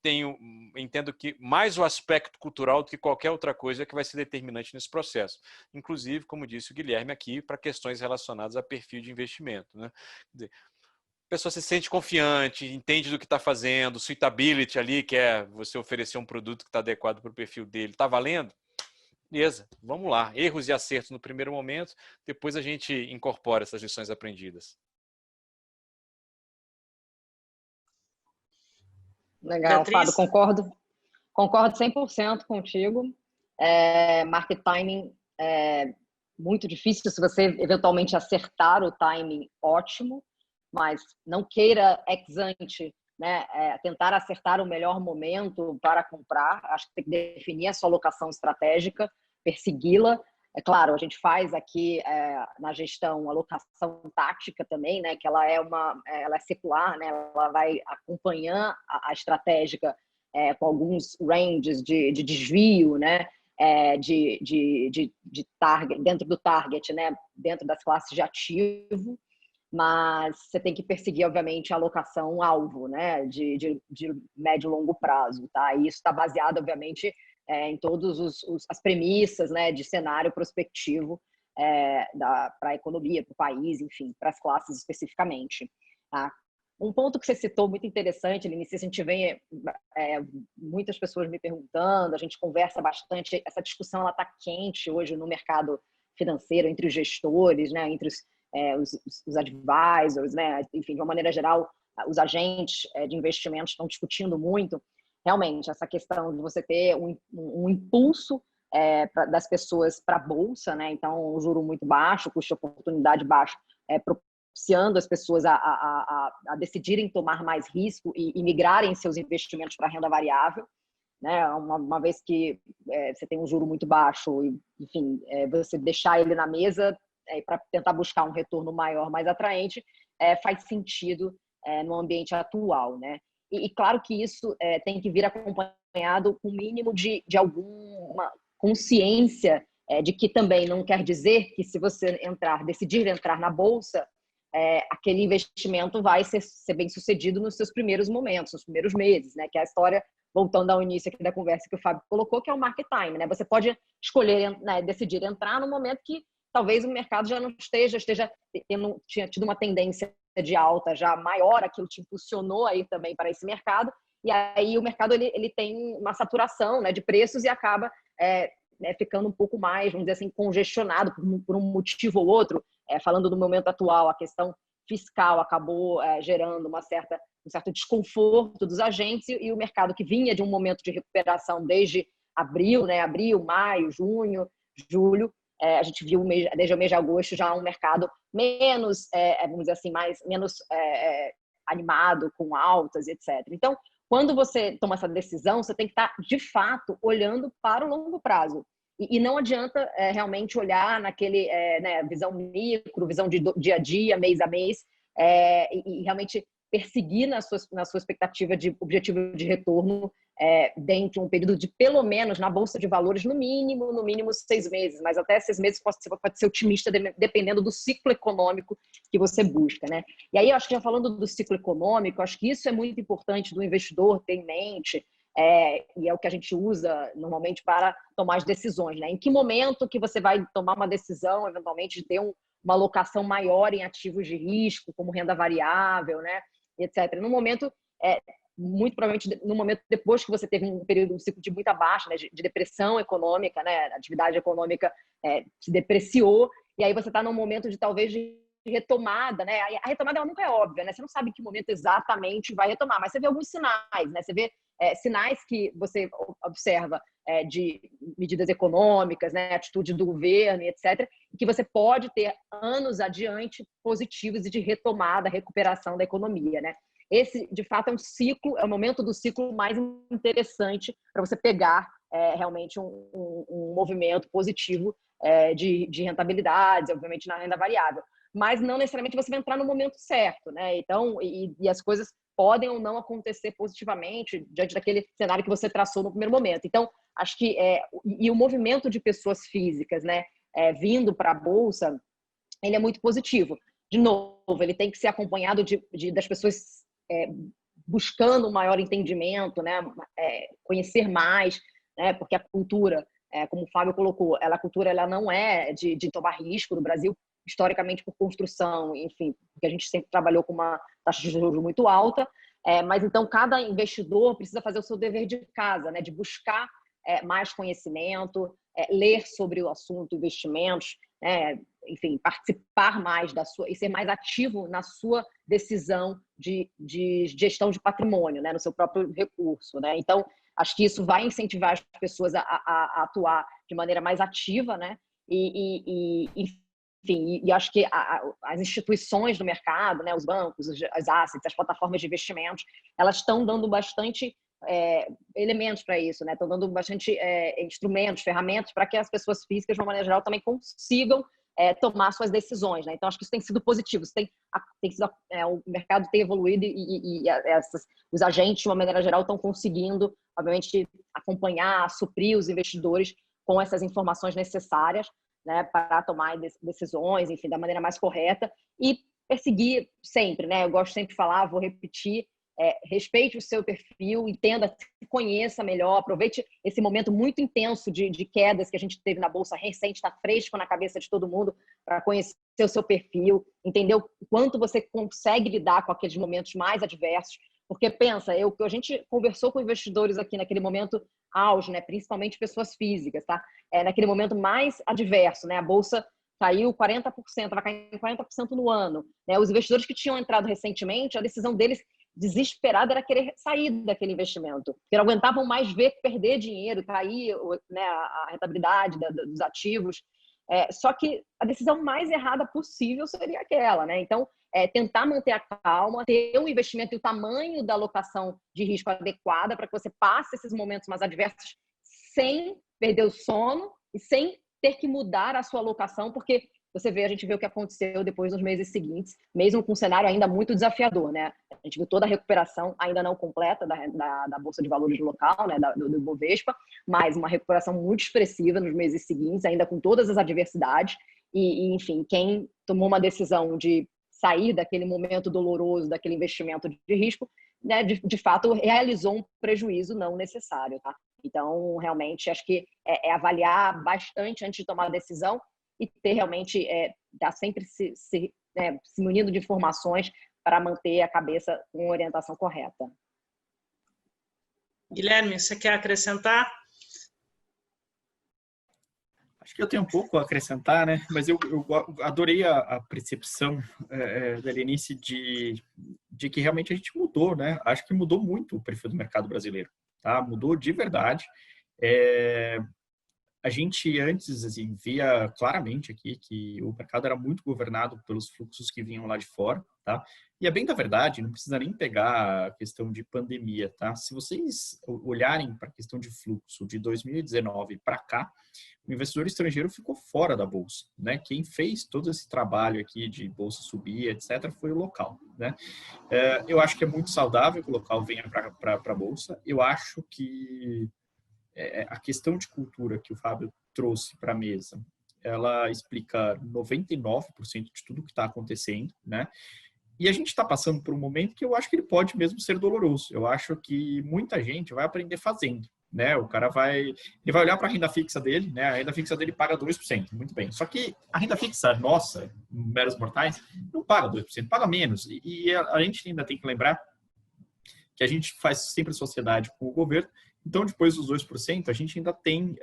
entendo que mais o aspecto cultural do que qualquer outra coisa é que vai ser determinante nesse processo. Inclusive, como disse o Guilherme aqui, para questões relacionadas a perfil de investimento, né? Quer dizer, a pessoa se sente confiante, entende do que está fazendo, suitability ali, que é você oferecer um produto que está adequado para o perfil dele, está valendo? Beleza, vamos lá. Erros e acertos no primeiro momento, depois a gente incorpora essas lições aprendidas. Legal, Beatriz? Fábio, concordo 100% contigo. Market timing é muito difícil. Se você eventualmente acertar o timing, ótimo, mas não queira ex ante, né, tentar acertar o melhor momento para comprar. Acho que tem que definir a sua alocação estratégica, persegui-la. É claro, a gente faz aqui na gestão alocação tática também, né, que ela é secular, né, ela vai acompanhar a estratégica com alguns ranges de desvio, né, de target, dentro do target, né, dentro das classes de ativo, mas você tem que perseguir, obviamente, a alocação alvo, né, de médio e longo prazo, tá? E isso está baseado, obviamente, em todas as premissas, né, de cenário prospectivo para a economia, para o país, enfim, para as classes especificamente. Tá? Um ponto que você citou muito interessante, Linice, a gente vê muitas pessoas me perguntando, a gente conversa bastante, essa discussão está quente hoje no mercado financeiro, entre os gestores, né, entre os advisors, né, enfim, de uma maneira geral, os agentes de investimentos estão discutindo muito, realmente, essa questão de você ter um impulso das pessoas para a bolsa, né? Então, um juro muito baixo, custo de oportunidade baixo, propiciando as pessoas a decidirem tomar mais risco e migrarem seus investimentos para a renda variável, né? Uma vez que você tem um juro muito baixo, enfim, você deixar ele na mesa para tentar buscar um retorno maior, mais atraente, faz sentido no ambiente atual, né? E claro que isso tem que vir acompanhado com o mínimo de alguma consciência de que também não quer dizer que se você decidir entrar na bolsa, aquele investimento vai ser bem sucedido nos seus primeiros momentos, nos primeiros meses, né? Que é a história, voltando ao início aqui da conversa que o Fábio colocou, que é o market time, né? Você pode escolher, né, decidir entrar no momento que talvez o mercado já não esteja tinha tido uma tendência de alta já maior, aquilo te impulsionou aí também para esse mercado, e aí o mercado ele tem uma saturação, né, de preços e acaba ficando um pouco mais, vamos dizer assim, congestionado por um motivo ou outro. Falando do momento atual, a questão fiscal acabou gerando um certo desconforto dos agentes e o mercado que vinha de um momento de recuperação desde abril, né, maio, junho, julho, a gente viu desde o mês de agosto já um mercado menos, vamos dizer assim, menos animado, com altas, etc. Então, quando você toma essa decisão, você tem que estar, de fato, olhando para o longo prazo. E não adianta realmente olhar naquele né, visão micro, visão de dia a dia, mês a mês, e realmente perseguir na sua expectativa de objetivo de retorno dentro de um período de, pelo menos, na Bolsa de Valores, no mínimo 6 meses, mas até 6 meses pode ser otimista, dependendo do ciclo econômico que você busca, né? E aí, eu acho que já falando do ciclo econômico, acho que isso é muito importante do investidor ter em mente, e é o que a gente usa normalmente para tomar as decisões, né? Em que momento que você vai tomar uma decisão, eventualmente, de ter uma alocação maior em ativos de risco, como renda variável, né? Etc. No momento, muito provavelmente no momento depois que você teve um período, um ciclo de muita baixa, né? De depressão econômica, né? A atividade econômica se depreciou, e aí você está num momento de talvez de retomada, né? A retomada ela nunca é óbvia, né? Você não sabe em que momento exatamente vai retomar, mas você vê alguns sinais, né? Você vê sinais que você observa de medidas econômicas, né? Atitude do governo, etc., que você pode ter anos adiante positivos e de retomada, recuperação da economia, né? Esse, de fato, é um ciclo, é o momento do ciclo mais interessante para você pegar realmente um movimento positivo de rentabilidades, obviamente na renda variável. Mas não necessariamente você vai entrar no momento certo, né? Então, e as coisas podem ou não acontecer positivamente diante daquele cenário que você traçou no primeiro momento. Então, acho que e o movimento de pessoas físicas, né, vindo para a bolsa, ele é muito positivo. De novo, ele tem que ser acompanhado das pessoas buscando um maior entendimento, né, conhecer mais, né, porque a cultura, como o Fábio colocou, a cultura ela não é de tomar risco no Brasil, historicamente por construção, enfim, porque a gente sempre trabalhou com uma taxa de juros muito alta, mas então cada investidor precisa fazer o seu dever de casa, né, de buscar mais conhecimento, ler sobre o assunto, investimentos, enfim, participar mais da sua e ser mais ativo na sua decisão de gestão de patrimônio, né, no seu próprio recurso, né? Então, acho que isso vai incentivar as pessoas a atuar de maneira mais ativa, né? Enfim, e acho que as instituições do mercado, né, os bancos, as assets, as plataformas de investimentos, elas estão dando bastante elementos para isso, né? Estão dando bastante instrumentos, ferramentas para que as pessoas físicas, de uma maneira geral, também consigam tomar suas decisões, né? Então, acho que isso tem sido positivo. Isso tem sido, o mercado tem evoluído e os agentes, de uma maneira geral, estão conseguindo, obviamente, acompanhar, suprir os investidores com essas informações necessárias, né, para tomar decisões, enfim, da maneira mais correta e perseguir sempre, né? Eu gosto sempre de falar, vou repetir, respeite o seu perfil, entenda, se conheça melhor, aproveite esse momento muito intenso de quedas que a gente teve na Bolsa recente, está fresco na cabeça de todo mundo, para conhecer o seu perfil, entender o quanto você consegue lidar com aqueles momentos mais adversos, porque pensa, a gente conversou com investidores aqui naquele momento auge, né, principalmente pessoas físicas, tá? Naquele momento mais adverso, né? A Bolsa caiu 40%, vai cair 40% no ano, né? Os investidores que tinham entrado recentemente, a decisão deles desesperada era querer sair daquele investimento, porque não aguentavam mais ver perder dinheiro, cair, né, a rentabilidade dos ativos. Só que a decisão mais errada possível seria aquela, né? Então, tentar manter a calma, ter um investimento e o tamanho da alocação de risco adequada para que você passe esses momentos mais adversos sem perder o sono e sem ter que mudar a sua alocação, porque a gente vê o que aconteceu depois nos meses seguintes, mesmo com um cenário ainda muito desafiador, né? A gente viu toda a recuperação ainda não completa da Bolsa de Valores local, né? Do Bovespa, mas uma recuperação muito expressiva nos meses seguintes, ainda com todas as adversidades. Enfim, quem tomou uma decisão de sair daquele momento doloroso, daquele investimento de risco, né? De fato, realizou um prejuízo não necessário, tá? Então, realmente, acho que avaliar bastante antes de tomar a decisão e ter realmente, tá sempre se munindo de informações para manter a cabeça com orientação correta. Guilherme, você quer acrescentar? Acho que eu tenho um pouco a acrescentar, né? Mas eu adorei a percepção da Lenice de que realmente a gente mudou, né? Acho que mudou muito o perfil do mercado brasileiro, tá? Mudou de verdade. A gente antes assim, via claramente aqui que o mercado era muito governado pelos fluxos que vinham lá de fora, tá? E é bem da verdade, não precisa nem pegar a questão de pandemia, tá? Se vocês olharem para a questão de fluxo de 2019 para cá, o investidor estrangeiro ficou fora da bolsa, né? Quem fez todo esse trabalho aqui de bolsa subir, etc, foi o local, né? Eu acho que é muito saudável que o local venha para a bolsa. Eu acho que a questão de cultura que o Fábio trouxe para a mesa, ela explica 99% de tudo que está acontecendo, né? E a gente está passando por um momento que eu acho que ele pode mesmo ser doloroso. Eu acho que muita gente vai aprender fazendo, né? O cara ele vai olhar para a renda fixa dele, né? A renda fixa dele paga 2%, muito bem. Só que a renda fixa nossa, meros mortais, não paga 2%, paga menos. E a gente ainda tem que lembrar que a gente faz sempre sociedade com o governo. Então, depois dos 2%, a gente ainda tem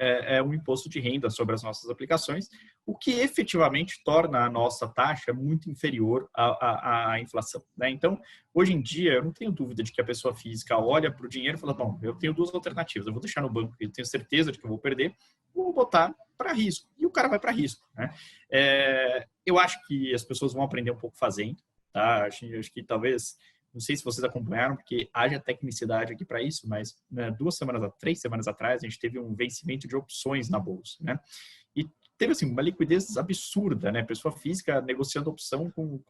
um imposto de renda sobre as nossas aplicações, o que efetivamente torna a nossa taxa muito inferior à inflação, né? Então, hoje em dia, eu não tenho dúvida de que a pessoa física olha para o dinheiro e fala, bom, eu tenho duas alternativas, eu vou deixar no banco, eu tenho certeza de que eu vou perder, ou vou botar para risco. E o cara vai para risco, né? Eu acho que as pessoas vão aprender um pouco fazendo, tá? Acho que talvez... Não sei se vocês acompanharam, porque haja tecnicidade aqui para isso, mas né, 3 semanas atrás, a gente teve um vencimento de opções na bolsa, né? E teve assim, uma liquidez absurda, né? Pessoa física negociando opção com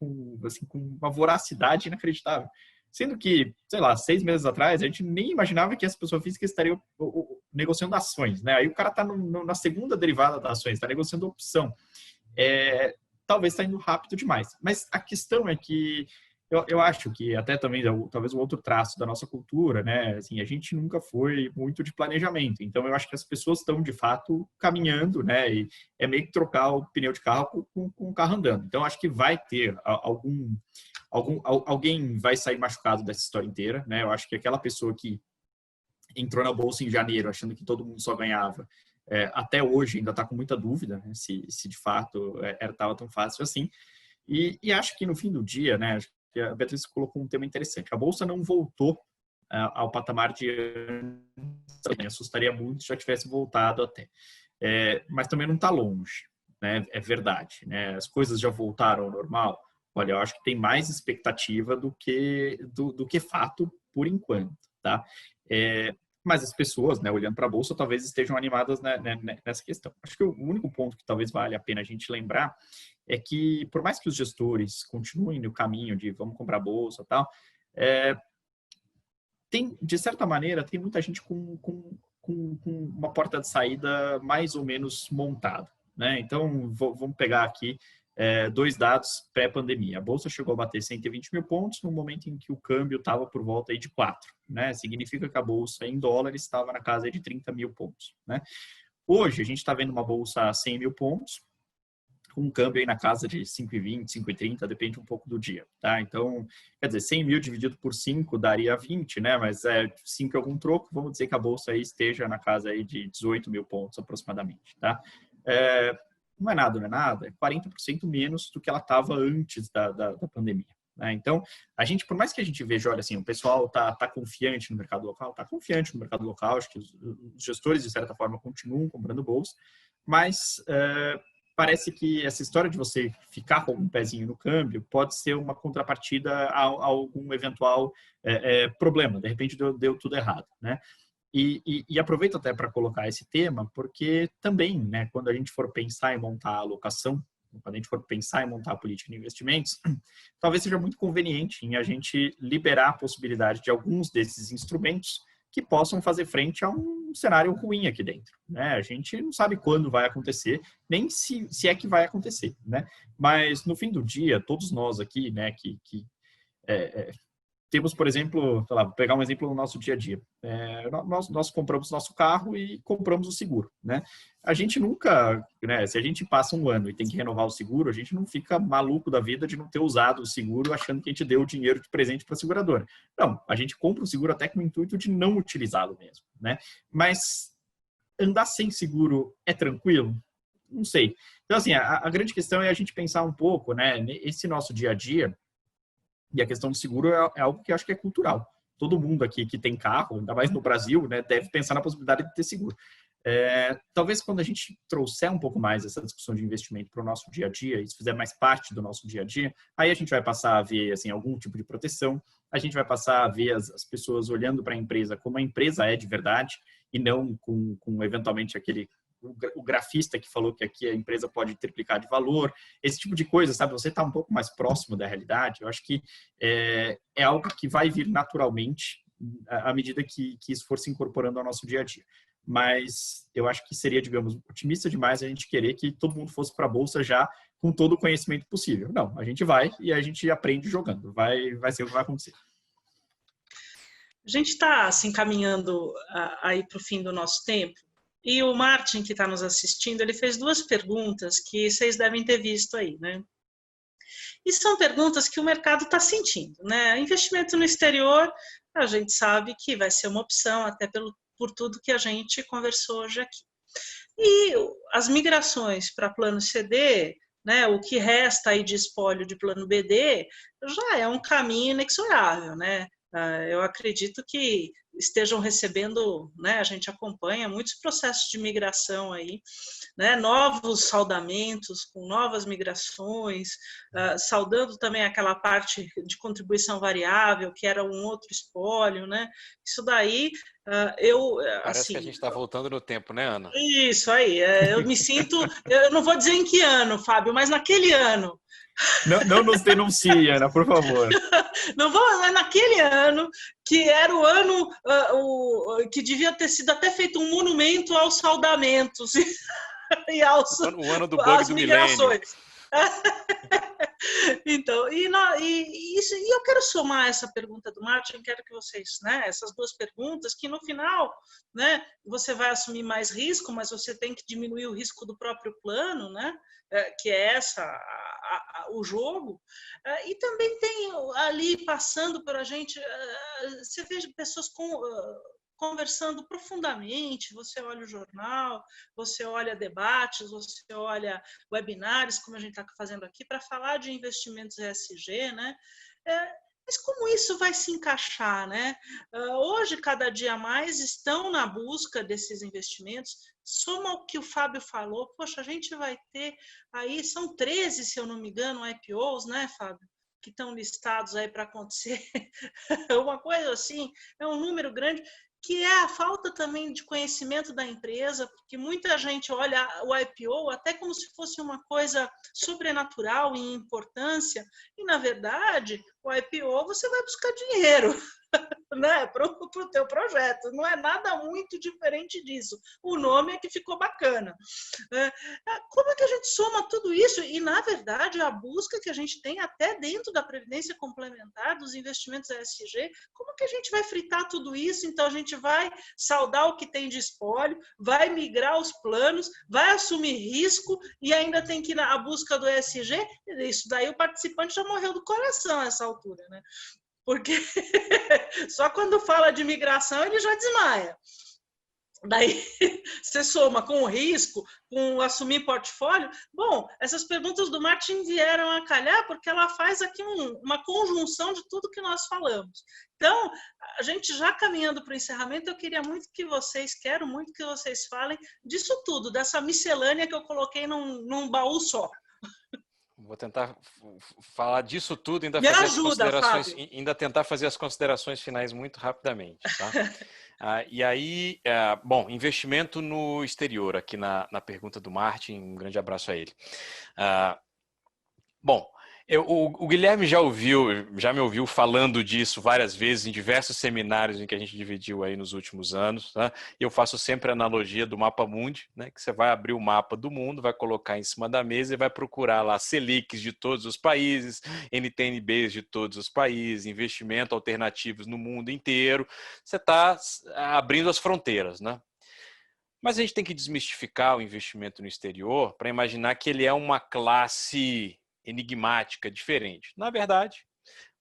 uma voracidade inacreditável. Sendo que, sei lá, 6 meses atrás, a gente nem imaginava que essa pessoa física estaria negociando ações, né? Aí o cara está na segunda derivada das ações, está negociando opção. Talvez está indo rápido demais. Mas a questão é que eu acho que até também, talvez um outro traço da nossa cultura, né? Assim, a gente nunca foi muito de planejamento. Então, eu acho que as pessoas estão, de fato, caminhando, né? E é meio que trocar o pneu de carro com o carro andando. Então, acho que vai ter alguém vai sair machucado dessa história inteira, né? Eu acho que aquela pessoa que entrou na bolsa em janeiro achando que todo mundo só ganhava, até hoje ainda está com muita dúvida, né? Se de fato estava tão fácil assim. E acho que no fim do dia, né? A Beatriz colocou um tema interessante. A bolsa não voltou ao patamar de antes. Me assustaria muito se já tivesse voltado até. Mas também não está longe, né? É verdade, né? As coisas já voltaram ao normal. Olha, eu acho que tem mais expectativa do que fato por enquanto, tá? Mas as pessoas, né, olhando para a bolsa, talvez estejam animadas nessa questão. Acho que o único ponto que talvez valha a pena a gente lembrar é que, por mais que os gestores continuem no caminho de vamos comprar bolsa e tal, de certa maneira, tem muita gente com uma porta de saída mais ou menos montada, né? Então, vamos pegar aqui 2 dados pré-pandemia. A bolsa chegou a bater 120 mil pontos no momento em que o câmbio estava por volta aí de 4, né? Significa que a bolsa em dólares estava na casa de 30 mil pontos, né? Hoje, a gente está vendo uma bolsa a 100 mil pontos, com um câmbio aí na casa de 5,20, 5,30, depende um pouco do dia, tá? Então, quer dizer, 100 mil dividido por 5 daria 20, né? Mas 5 é algum troco, vamos dizer que a bolsa aí esteja na casa aí de 18 mil pontos aproximadamente, tá? Não é nada, é 40% menos do que ela estava antes da pandemia, né? Então, a gente, por mais que a gente veja, olha assim, o pessoal tá confiante no mercado local, acho que os gestores, de certa forma, continuam comprando bolsa, mas parece que essa história de você ficar com um pezinho no câmbio pode ser uma contrapartida a algum eventual problema. De repente deu tudo errado, né? E aproveito até para colocar esse tema, porque também, né, quando a gente for pensar em montar a alocação, quando a gente for pensar em montar a política de investimentos, talvez seja muito conveniente em a gente liberar a possibilidade de alguns desses instrumentos que possam fazer frente a um cenário ruim aqui dentro, né? A gente não sabe quando vai acontecer, nem se é que vai acontecer, né? Mas no fim do dia, todos nós aqui, né, que temos, por exemplo, sei lá, vou pegar um exemplo no nosso dia a dia. Nós compramos nosso carro e compramos o seguro, né? A gente nunca, né, se a gente passa um ano e tem que renovar o seguro, a gente não fica maluco da vida de não ter usado o seguro achando que a gente deu o dinheiro de presente para a seguradora. Não, a gente compra o seguro até com o intuito de não utilizá-lo mesmo, né? Mas andar sem seguro é tranquilo? Não sei. Então, assim, a grande questão é a gente pensar um pouco, né, esse nosso dia a dia. E a questão do seguro é algo que eu acho que é cultural. Todo mundo aqui que tem carro, ainda mais no Brasil, né, deve pensar na possibilidade de ter seguro. Talvez quando a gente trouxer um pouco mais essa discussão de investimento para o nosso dia a dia, isso fizer mais parte do nosso dia a dia, aí a gente vai passar a ver assim, algum tipo de proteção, a gente vai passar a ver as pessoas olhando para a empresa como a empresa é de verdade e não com eventualmente o grafista que falou que aqui a empresa pode triplicar de valor, esse tipo de coisa, sabe? Você está um pouco mais próximo da realidade. Eu acho que é algo que vai vir naturalmente à medida que isso for se incorporando ao nosso dia a dia. Mas eu acho que seria, digamos, otimista demais a gente querer que todo mundo fosse para a bolsa já com todo o conhecimento possível. Não, a gente vai e a gente aprende jogando. Vai ser o que vai acontecer. A gente está se encaminhando aí para o fim do nosso tempo. E o Martin, que está nos assistindo, ele fez 2 perguntas que vocês devem ter visto aí, né? E são perguntas que o mercado está sentindo, né? Investimento no exterior, a gente sabe que vai ser uma opção, até por tudo que a gente conversou hoje aqui. E as migrações para plano CD, né, o que resta aí de espólio de plano BD, já é um caminho inexorável, né? Eu acredito que estejam recebendo, né, a gente acompanha muitos processos de migração aí, né, novos saudamentos, com novas migrações, saudando também aquela parte de contribuição variável, que era um outro espólio, né? Isso daí, Parece assim, que a gente está voltando no tempo, né, Ana? Isso aí, eu me sinto, eu não vou dizer em que ano, Fábio, mas naquele ano. Não nos denuncie, Ana, por favor. Não vou, é naquele ano, que era o ano que devia ter sido até feito um monumento aos saudamentos e O ano do bug às do milênio. migrações. Então, e eu quero somar essa pergunta do Martin, quero que vocês, né, essas 2 perguntas, que no final, né, você vai assumir mais risco, mas você tem que diminuir o risco do próprio plano, né, que é o jogo, e também tem ali passando por a gente, você vê pessoas conversando profundamente, você olha o jornal, você olha debates, você olha webinários, como a gente está fazendo aqui, para falar de investimentos ESG, né? Mas como isso vai se encaixar, né? Hoje, cada dia mais, estão na busca desses investimentos. Soma o que o Fábio falou, poxa, a gente vai ter aí, são 13, se eu não me engano, IPOs, né, Fábio? Que estão listados aí para acontecer. Uma coisa assim, é um número grande, que é a falta também de conhecimento da empresa, porque muita gente olha o IPO até como se fosse uma coisa sobrenatural em importância, e, na verdade, o IPO você vai buscar dinheiro, né, para o teu projeto. Não é nada muito diferente disso. O nome é que ficou bacana. Como é que a gente soma tudo isso? E, na verdade, a busca que a gente tem até dentro da Previdência Complementar, dos investimentos ESG, como que a gente vai fritar tudo isso? Então, a gente vai saldar o que tem de espólio, vai migrar os planos, vai assumir risco e ainda tem que ir na busca do ESG. Isso daí o participante já morreu do coração a essa altura, né? Porque só quando fala de migração ele já desmaia. Daí você soma com o risco, com assumir portfólio. Bom, essas perguntas do Martin vieram a calhar porque ela faz aqui uma conjunção de tudo que nós falamos. Então, a gente já caminhando para o encerramento, eu quero muito que vocês falem disso tudo, dessa miscelânea que eu coloquei num baú só. Vou tentar falar disso tudo, ainda Me fazer ajuda, as considerações, Fábio. ainda tentar fazer as considerações finais muito rapidamente, tá? E aí, bom, investimento no exterior, aqui na pergunta do Martin, um grande abraço a ele. Bom, o Guilherme já me ouviu falando disso várias vezes em diversos seminários em que a gente dividiu aí nos últimos anos, tá? Eu faço sempre a analogia do mapa mundi, né? Que você vai abrir o mapa do mundo, vai colocar em cima da mesa e vai procurar lá Selics de todos os países, NTN-Bs de todos os países, investimento alternativos no mundo inteiro. Você está abrindo as fronteiras, né? Mas a gente tem que desmistificar o investimento no exterior para imaginar que ele é uma classe enigmática, diferente. Na verdade,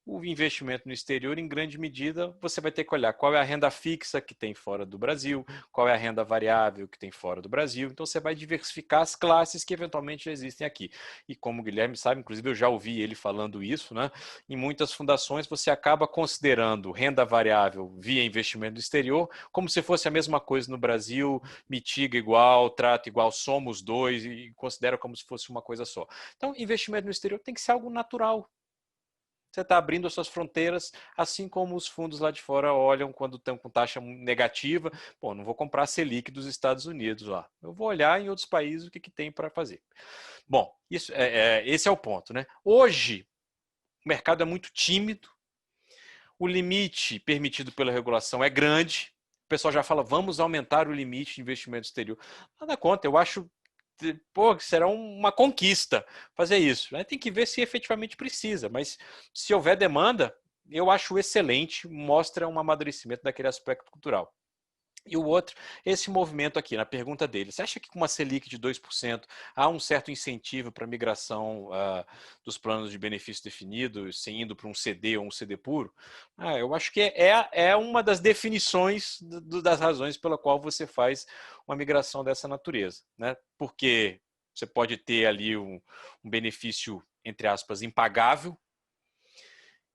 o investimento no exterior, em grande medida, você vai ter que olhar qual é a renda fixa que tem fora do Brasil, qual é a renda variável que tem fora do Brasil. Então, você vai diversificar as classes que eventualmente já existem aqui. E como o Guilherme sabe, inclusive eu já ouvi ele falando isso, né? Em muitas fundações você acaba considerando renda variável via investimento no exterior como se fosse a mesma coisa no Brasil, mitiga igual, trata igual, soma os dois e considera como se fosse uma coisa só. Então, investimento no exterior tem que ser algo natural. Você está abrindo as suas fronteiras, assim como os fundos lá de fora olham quando estão com taxa negativa. Pô, não vou comprar a Selic dos Estados Unidos lá. Eu vou olhar em outros países o que tem para fazer. Bom, esse é o ponto, né? Hoje, o mercado é muito tímido. O limite permitido pela regulação é grande. O pessoal já fala, vamos aumentar o limite de investimento exterior. Nada contra, eu acho pô, será uma conquista fazer isso. Tem que ver se efetivamente precisa, mas se houver demanda, eu acho excelente, mostra um amadurecimento daquele aspecto cultural. E o outro, esse movimento aqui, na pergunta dele, você acha que com uma Selic de 2% há um certo incentivo para a migração dos planos de benefício definido, se indo para um CD ou um CD puro? Eu acho que é uma das definições das razões pela qual você faz uma migração dessa natureza, né? Porque você pode ter ali um benefício, entre aspas, impagável.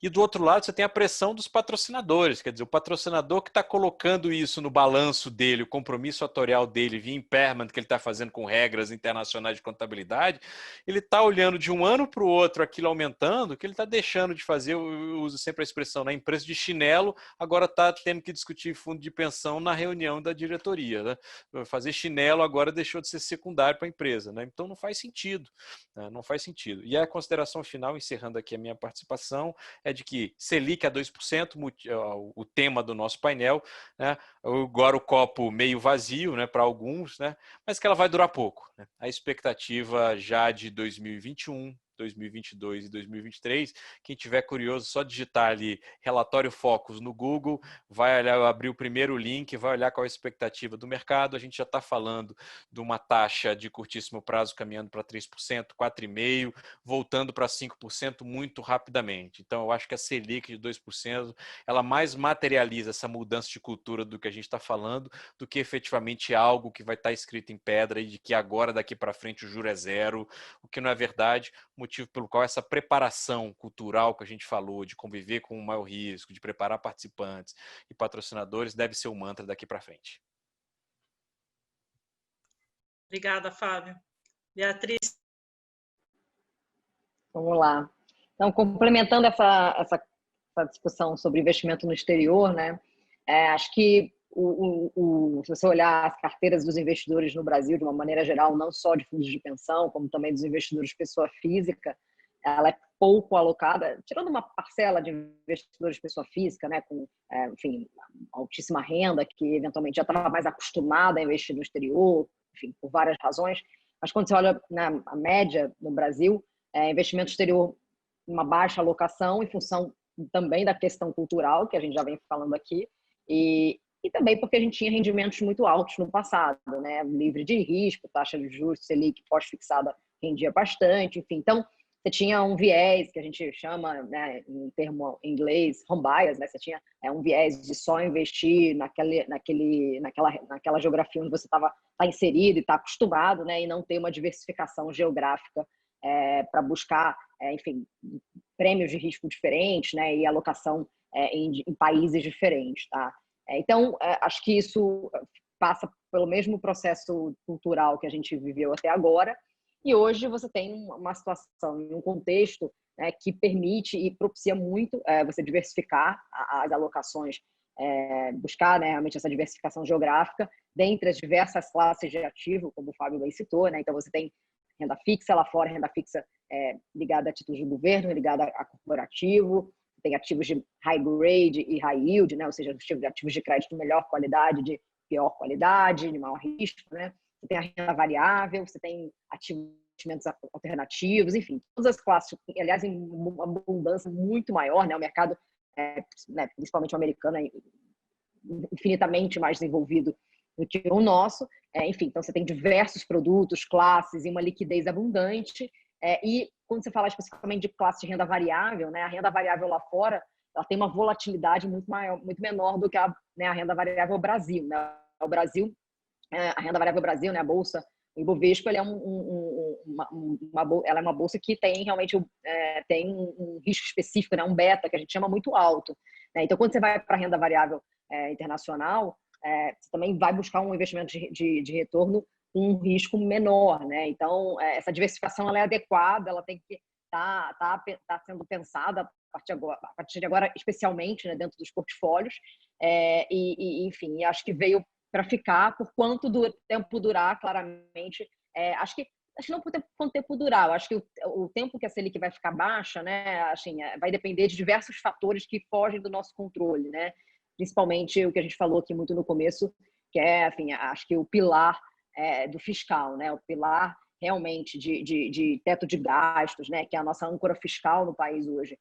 E do outro lado, você tem a pressão dos patrocinadores, quer dizer, o patrocinador que está colocando isso no balanço dele, o compromisso atorial dele, via impairment que ele está fazendo com regras internacionais de contabilidade, ele está olhando de um ano para o outro aquilo aumentando, que ele está deixando de fazer, eu uso sempre a expressão, na empresa de chinelo, agora está tendo que discutir fundo de pensão na reunião da diretoria. Né? Fazer chinelo agora deixou de ser secundário para a empresa. Né? Então não faz sentido. Né? Não faz sentido. E a consideração final, encerrando aqui a minha participação, é de que Selic a 2%, o tema do nosso painel, né? Agora o copo meio vazio, né, para alguns, né, mas que ela vai durar pouco. Né? A expectativa já de 2021, 2022 e 2023, quem tiver curioso, só digitar ali relatório Focus no Google, vai olhar, abrir o primeiro link, vai olhar qual é a expectativa do mercado. A gente já está falando de uma taxa de curtíssimo prazo caminhando para 3%, 4,5%, voltando para 5% muito rapidamente. Então, eu acho que a Selic de 2%, ela mais materializa essa mudança de cultura do que a gente está falando, do que efetivamente algo que vai estar escrito em pedra e de que agora, daqui para frente, o juro é zero, o que não é verdade, motivo pelo qual essa preparação cultural que a gente falou, de conviver com o maior risco, de preparar participantes e patrocinadores, deve ser o mantra daqui para frente. Obrigada, Fábio. Beatriz. Vamos lá. Então, complementando essa discussão sobre investimento no exterior, né? Acho que se você olhar as carteiras dos investidores no Brasil, de uma maneira geral, não só de fundos de pensão, como também dos investidores pessoa física, ela é pouco alocada, tirando uma parcela de investidores pessoa física, né, com, enfim, altíssima renda, que eventualmente já estava mais acostumada a investir no exterior, enfim, por várias razões. Mas quando você olha a média no Brasil, investimento exterior, uma baixa alocação em função também da questão cultural, que a gente já vem falando aqui, e também porque a gente tinha rendimentos muito altos no passado, né? Livre de risco, taxa de juros, Selic pós-fixada rendia bastante, enfim. Então, você tinha um viés que a gente chama, né, em termo em inglês, home bias, né? Você tinha um viés de só investir naquela geografia onde você tá inserido e está acostumado, né? E não ter uma diversificação geográfica para buscar, enfim, prêmios de risco diferentes, né? E alocação em países diferentes, tá? Então, acho que isso passa pelo mesmo processo cultural que a gente viveu até agora, e hoje você tem uma situação, um contexto, né, que permite e propicia muito você diversificar as alocações, buscar, né, realmente essa diversificação geográfica dentre as diversas classes de ativo, como o Fábio bem citou, né? Então você tem renda fixa lá fora, renda fixa ligada a títulos de governo, ligada a corporativo, tem ativos de high grade e high yield, né? Ou seja, ativos de crédito de melhor qualidade, de pior qualidade, de maior risco, né? Você tem a renda variável, você tem investimentos alternativos, enfim, todas as classes, aliás, em uma abundância muito maior, né? O mercado, né, principalmente o americano, é infinitamente mais desenvolvido do que o nosso. Enfim, então você tem diversos produtos, classes e uma liquidez abundante. E quando você fala especificamente de classe de renda variável, né, a renda variável lá fora, ela tem uma volatilidade muito maior, muito menor do que a renda variável Brasil, né? O Brasil, a renda variável Brasil, né, a bolsa, o Ibovespa, ela é uma bolsa que tem realmente tem um risco específico, né, um beta que a gente chama muito alto, né? Então, quando você vai para a renda variável internacional, você também vai buscar um investimento de retorno com um risco menor, né? Então, essa diversificação ela é adequada, ela tem que tá sendo pensada a partir de agora, especialmente, né, dentro dos portfólios, enfim, acho que veio para ficar. Por quanto tempo durar, claramente, acho que não por quanto tempo durar, eu acho que o tempo que a Selic vai ficar baixa, né, assim, vai depender de diversos fatores que fogem do nosso controle, né? Principalmente o que a gente falou aqui muito no começo, que enfim, acho que o pilar do fiscal, né? O pilar realmente de teto de gastos, né? Que é a nossa âncora fiscal no país hoje.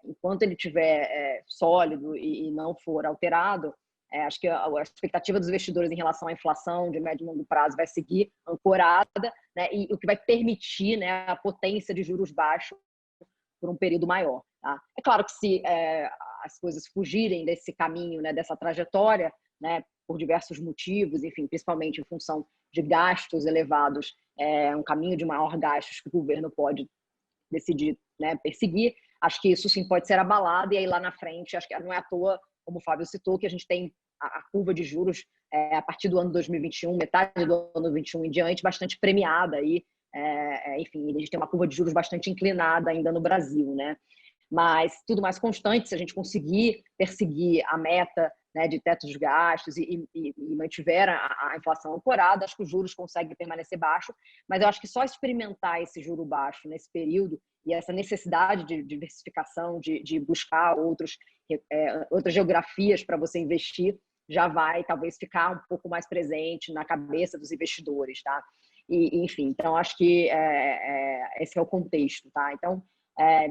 Enquanto ele estiver sólido e não for alterado, acho que a expectativa dos investidores em relação à inflação de médio e longo prazo vai seguir ancorada, né? E o que vai permitir, né, a potência de juros baixos por um período maior. Tá? É claro que se as coisas fugirem desse caminho, né, dessa trajetória, né, por diversos motivos, enfim, principalmente em função de gastos elevados, um caminho de maior gastos que o governo pode decidir, né, perseguir, acho que isso sim pode ser abalado, e aí lá na frente, acho que não é à toa, como o Fábio citou, que a gente tem a curva de juros a partir do ano 2021, metade do ano 2021 em diante, bastante premiada aí, enfim, a gente tem uma curva de juros bastante inclinada ainda no Brasil, né? Mas tudo mais constante, se a gente conseguir perseguir a meta, né, de teto de gastos e mantiver a inflação ancorada, acho que os juros conseguem permanecer baixos, mas eu acho que só experimentar esse juro baixo nesse período e essa necessidade de diversificação, de buscar outras geografias para você investir, já vai talvez ficar um pouco mais presente na cabeça dos investidores, tá? Enfim, então acho que esse é o contexto, tá? Então,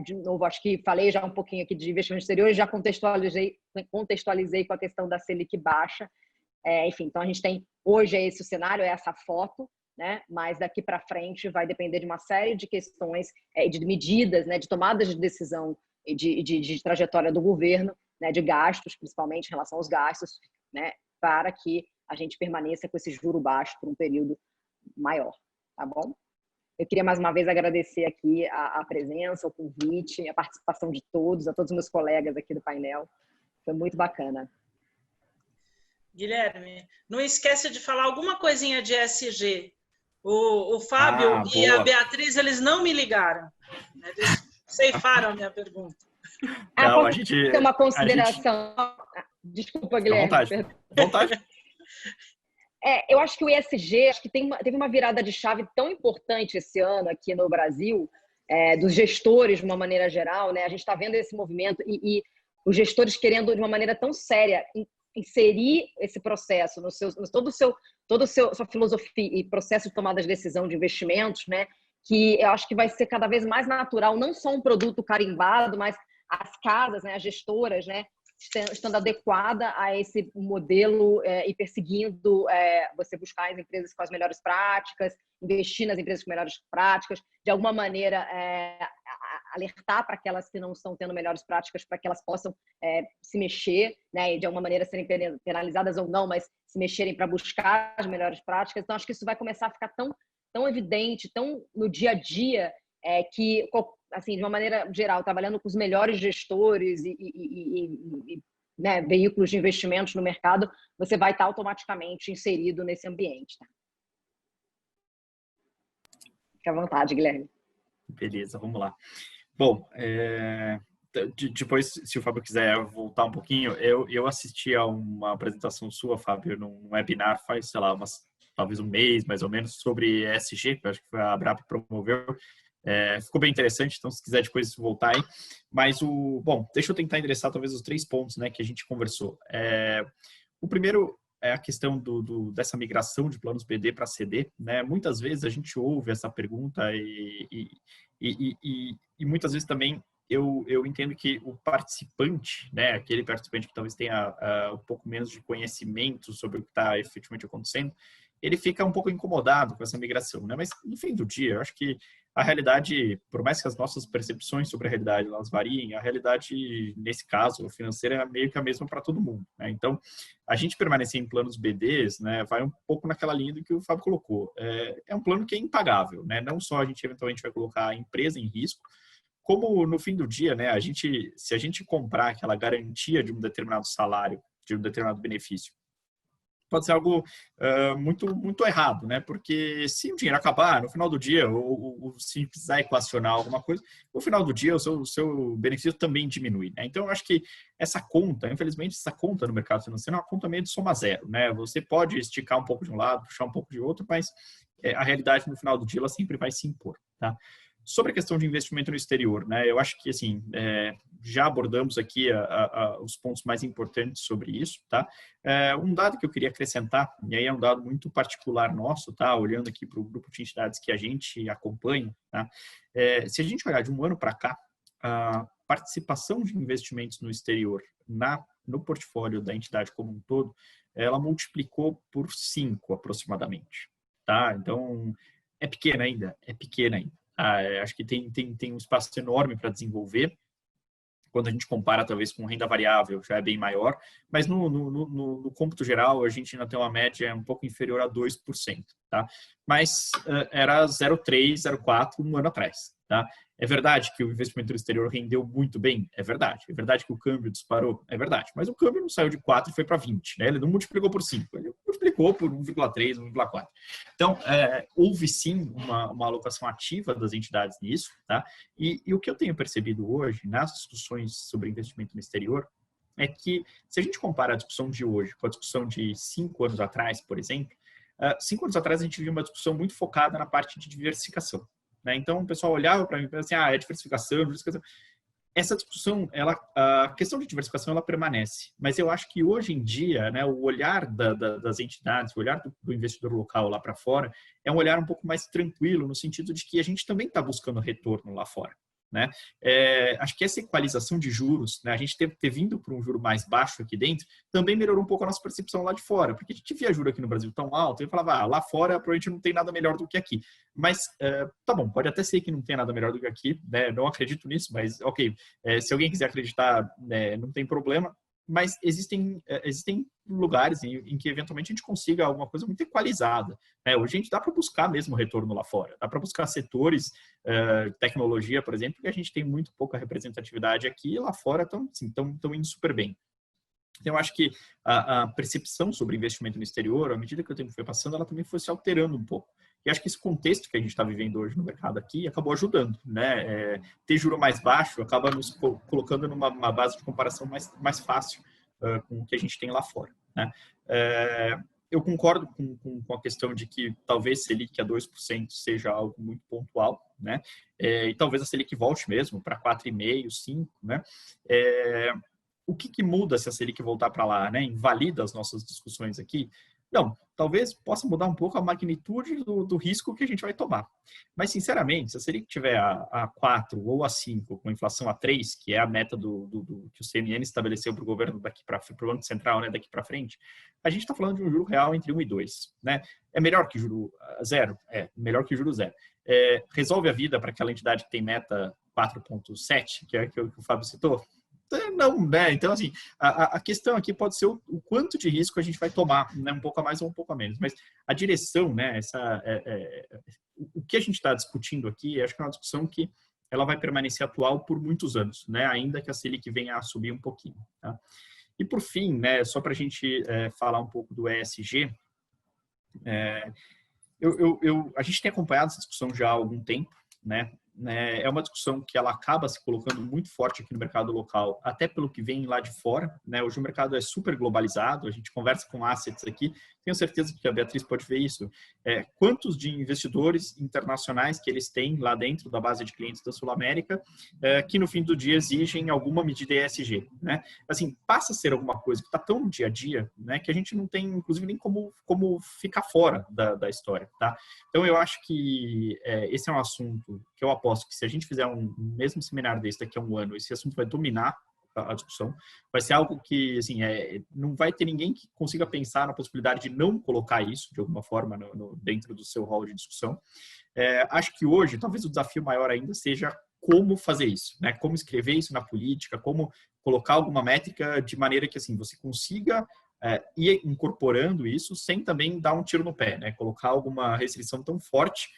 de novo, acho que falei já um pouquinho aqui de investimento exterior, já contextualizei com a questão da Selic baixa. Enfim, então a gente tem, hoje esse o cenário, essa foto, né? Mas daqui para frente vai depender de uma série de questões, de medidas, né? De tomadas de decisão e de trajetória do governo, né? De gastos, principalmente em relação aos gastos, né? Para que a gente permaneça com esse juro baixo por um período maior, tá bom? Eu queria mais uma vez agradecer aqui a presença, o convite, a participação de todos, a todos os meus colegas aqui do painel. Foi muito bacana. Guilherme, não esquece de falar alguma coisinha de ESG. O Fábio e a Beatriz, eles não me ligaram. Eles ceifaram a minha pergunta. Não, a gente... Tem uma consideração... Desculpa, Guilherme. À vontade. Eu acho que o ESG, acho que teve uma virada de chave tão importante esse ano aqui no Brasil, dos gestores de uma maneira geral, né? A gente está vendo esse movimento e os gestores querendo de uma maneira tão séria inserir esse processo toda a sua filosofia e processo de tomada de decisão de investimentos, né? Que eu acho que vai ser cada vez mais natural, não só um produto carimbado, mas as casas, né? As gestoras, né? Estando adequada a esse modelo e perseguindo você buscar as empresas com as melhores práticas, investir nas empresas com melhores práticas, de alguma maneira alertar para aquelas que não estão tendo melhores práticas para que elas possam se mexer, né, e de alguma maneira serem penalizadas ou não, mas se mexerem para buscar as melhores práticas. Então, acho que isso vai começar a ficar tão evidente, tão no dia a dia, que, assim, de uma maneira geral, trabalhando com os melhores gestores né, veículos de investimentos no mercado, você vai estar automaticamente inserido nesse ambiente. Tá? Fique à vontade, Guilherme. Beleza, vamos lá. Bom, depois, se o Fábio quiser voltar um pouquinho, eu assisti a uma apresentação sua, Fábio, num webinar faz, sei lá, talvez um mês, mais ou menos, sobre ESG, que eu acho que foi a Abrap promoveu. Ficou bem interessante, então se quiser depois voltar aí. Mas bom, deixa eu tentar endereçar talvez os 3 pontos, né, que a gente conversou. O primeiro é a questão dessa migração de planos BD para CD, né? Muitas vezes a gente ouve essa pergunta e muitas vezes também eu entendo que o participante, né, aquele participante que talvez tenha um pouco menos de conhecimento sobre o que está efetivamente acontecendo, ele fica um pouco incomodado com essa migração, né? Mas no fim do dia, eu acho que a realidade, por mais que as nossas percepções sobre a realidade elas variem, a realidade, nesse caso, financeira, é meio que a mesma para todo mundo, né? Então, a gente permanecer em planos BDs, né, vai um pouco naquela linha do que o Fábio colocou. É um plano que é impagável, né? Não só a gente eventualmente vai colocar a empresa em risco, como no fim do dia, né, se a gente comprar aquela garantia de um determinado salário, de um determinado benefício, pode ser algo muito errado, né? Porque se o dinheiro acabar, no final do dia, ou se precisar equacionar alguma coisa, no final do dia o seu benefício também diminui, né? Então, eu acho que essa conta, infelizmente, essa conta no mercado financeiro é uma conta meio de soma zero, né? Você pode esticar um pouco de um lado, puxar um pouco de outro, mas a realidade, no final do dia, ela sempre vai se impor, tá? Sobre a questão de investimento no exterior, né? Eu acho que, assim, já abordamos aqui os pontos mais importantes sobre isso, tá? Um dado que eu queria acrescentar, e aí é um dado muito particular nosso, tá? Olhando aqui para o grupo de entidades que a gente acompanha, tá? Se a gente olhar de um ano para cá, a participação de investimentos no exterior no portfólio da entidade como um todo, ela multiplicou por 5 aproximadamente, tá? Então, é pequena ainda, acho que tem um espaço enorme para desenvolver. Quando a gente compara, talvez, com renda variável, já é bem maior, mas no cômputo geral, a gente ainda tem uma média um pouco inferior a 2%, tá? Mas era 0,3%, 0,4% um ano atrás, tá? É verdade que o investimento no exterior rendeu muito bem? É verdade. É verdade que o câmbio disparou? É verdade. Mas o câmbio não saiu de 4 e foi para 20, né? Ele não multiplicou por 5, ele multiplicou por 1,3, 1,4. Então, houve sim uma alocação ativa das entidades nisso, tá? E o que eu tenho percebido hoje nas discussões sobre investimento no exterior é que, se a gente compara a discussão de hoje com a discussão de 5 anos atrás, por exemplo, 5 anos atrás a gente viu uma discussão muito focada na parte de diversificação, né? Então, o pessoal olhava para mim e pensava assim, é diversificação. Essa discussão, a questão de diversificação, ela permanece. Mas eu acho que hoje em dia, né, o olhar das entidades, o olhar do investidor local lá para fora, é um olhar um pouco mais tranquilo, no sentido de que a gente também está buscando retorno lá fora, né? Acho que essa equalização de juros, né, a gente ter vindo para um juro mais baixo aqui dentro, também melhorou um pouco a nossa percepção lá de fora, porque a gente via juro aqui no Brasil tão alto, e falava, lá fora provavelmente não tem nada melhor do que aqui. Mas, tá bom, pode até ser que não tenha nada melhor do que aqui, né? Não acredito nisso, mas ok, se alguém quiser acreditar, não tem problema. Mas existem lugares em que eventualmente a gente consiga alguma coisa muito equalizada, né? Hoje a gente dá para buscar mesmo retorno lá fora, dá para buscar setores, tecnologia, por exemplo, que a gente tem muito pouca representatividade aqui, e lá fora estão indo super bem. Então, eu acho que a percepção sobre investimento no exterior, à medida que o tempo foi passando, ela também foi se alterando um pouco. E acho que esse contexto que a gente está vivendo hoje no mercado aqui acabou ajudando, né? Ter juro mais baixo acaba nos colocando numa base de comparação mais fácil com o que a gente tem lá fora, né? Eu concordo com a questão de que talvez Selic a 2% seja algo muito pontual, né? E talvez a Selic volte mesmo para 4,5%, 5%, né? O que muda se a Selic voltar para lá, né? Invalida as nossas discussões aqui? Não, talvez possa mudar um pouco a magnitude do risco que a gente vai tomar. Mas, sinceramente, se a Selic tiver a 4 ou a 5, com inflação a 3, que é a meta que o CMN estabeleceu para o governo para o Banco Central, né, daqui para frente, a gente está falando de um juro real entre 1 e 2. Né? É melhor que juro zero? É, melhor que juro zero. Resolve a vida para aquela entidade que tem meta 4,7, que é que o Fábio citou? Não, né? Então, assim, a questão aqui pode ser o quanto de risco a gente vai tomar, né? Um pouco a mais ou um pouco a menos. Mas a direção, né? O que a gente está discutindo aqui, acho que é uma discussão que ela vai permanecer atual por muitos anos, né? Ainda que a Selic venha a subir um pouquinho, tá? E, por fim, né? Só para a gente falar um pouco do ESG, a gente tem acompanhado essa discussão já há algum tempo, né? É uma discussão que ela acaba se colocando muito forte aqui no mercado local, até pelo que vem lá de fora, né? Hoje o mercado é super globalizado, a gente conversa com assets aqui, tenho certeza que a Beatriz pode ver isso. Quantos de investidores internacionais que eles têm lá dentro da base de clientes da Sul América, que no fim do dia exigem alguma medida ESG, né? Assim, passa a ser alguma coisa que está tão no dia a dia, né, que a gente não tem, inclusive, nem como ficar fora da história, tá? Então, eu acho que esse é um assunto que eu aposto que se a gente fizer um mesmo seminário desse daqui a um ano, esse assunto vai dominar a discussão. Vai ser algo que, assim, não vai ter ninguém que consiga pensar na possibilidade de não colocar isso, de alguma forma, dentro do seu hall de discussão. Acho que hoje, talvez o desafio maior ainda seja como fazer isso, né? Como escrever isso na política, como colocar alguma métrica de maneira que, assim, você consiga ir incorporando isso sem também dar um tiro no pé, né? Colocar alguma restrição tão forte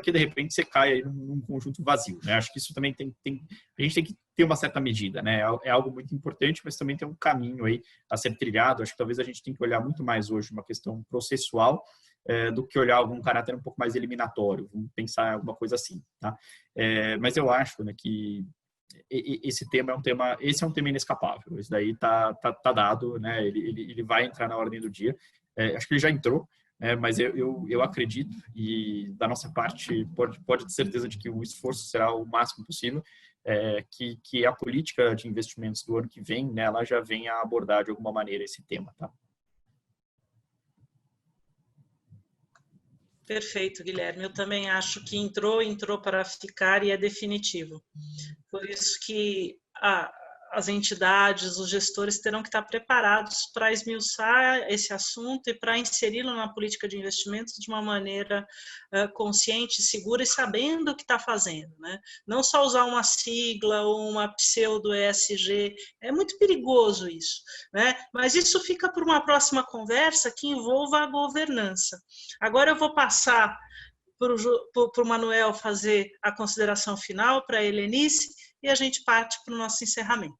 que de repente você cai aí num conjunto vazio, né? Acho que isso também a gente tem que ter uma certa medida, né? É algo muito importante, mas também tem um caminho aí a ser trilhado. Acho que talvez a gente tenha que olhar muito mais hoje uma questão processual do que olhar algum caráter um pouco mais eliminatório. Vamos pensar em alguma coisa assim, tá? Mas eu acho, né, que esse é um tema inescapável. Esse daí tá dado, né? Ele vai entrar na ordem do dia. Acho que ele já entrou, Mas eu acredito, e da nossa parte pode ter certeza de que o esforço será o máximo possível, que a política de investimentos do ano que vem, né, ela já venha a abordar de alguma maneira esse tema, tá? Perfeito, Guilherme. Eu também acho que entrou para ficar e é definitivo. Por isso que as entidades, os gestores terão que estar preparados para esmiuçar esse assunto e para inseri-lo na política de investimentos de uma maneira consciente, segura e sabendo o que está fazendo, né? Não só usar uma sigla ou uma pseudo ESG, é muito perigoso isso, né? Mas isso fica para uma próxima conversa que envolva a governança. Agora eu vou passar para o Manuel fazer a consideração final, para a Helenice, e a gente parte para o nosso encerramento.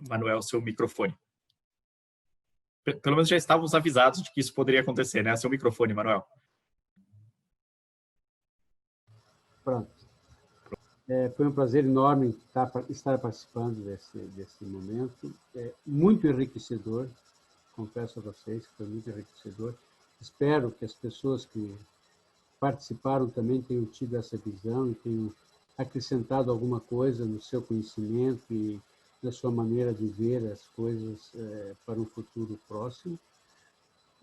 Manuel, seu microfone. Pelo menos já estávamos avisados de que isso poderia acontecer, né? Seu microfone, Manuel. Pronto. Foi um prazer enorme estar participando desse momento. Muito enriquecedor, confesso a vocês que foi muito enriquecedor. Espero que as pessoas que participaram também tenham tido essa visão e tenham acrescentado alguma coisa no seu conhecimento e na sua maneira de ver as coisas para um futuro próximo.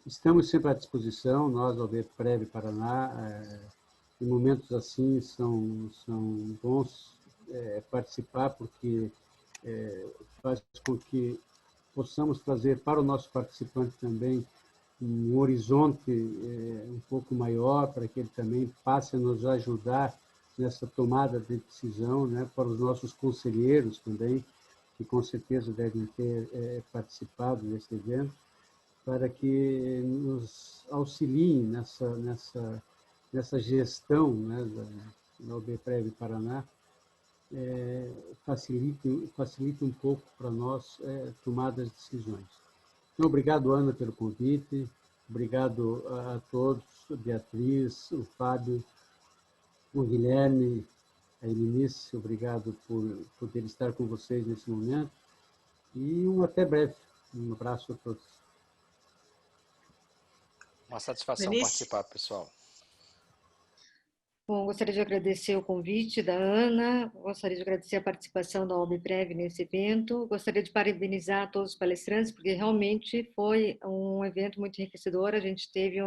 Estamos sempre à disposição, nós, ao OABPREV Paraná, em momentos assim são bons participar, porque faz com que possamos trazer para o nosso participante também um horizonte um pouco maior, para que ele também passe a nos ajudar nessa tomada de decisão, né, para os nossos conselheiros também, que com certeza devem ter participado desse evento, para que nos auxiliem nessa gestão, né, da OABPREV Paraná, facilite um pouco para nós tomar as decisões. Então, obrigado, Ana, pelo convite, obrigado a todos, a Beatriz, o Fábio, o Guilherme, a Helenice, obrigado por poder estar com vocês nesse momento, e até breve. Um abraço a todos. Uma satisfação Helenice? participar, pessoal. Bom, gostaria de agradecer o convite da Ana, gostaria de agradecer a participação da OABPREV nesse evento, gostaria de parabenizar todos os palestrantes, porque realmente foi um evento muito enriquecedor. A gente teve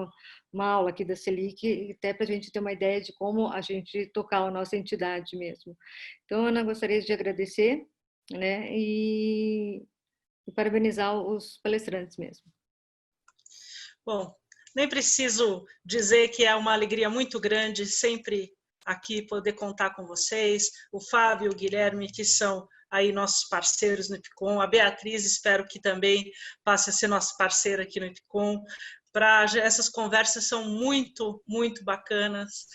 uma aula aqui da Selic, até para a gente ter uma ideia de como a gente tocar a nossa entidade mesmo. Então, Ana, gostaria de agradecer, né, e parabenizar os palestrantes mesmo. Bom, nem preciso dizer que é uma alegria muito grande sempre aqui poder contar com vocês, o Fábio e o Guilherme, que são aí nossos parceiros no IPCOM, a Beatriz, espero que também passe a ser nossa parceira aqui no IPCOM. Essas conversas são muito, muito bacanas,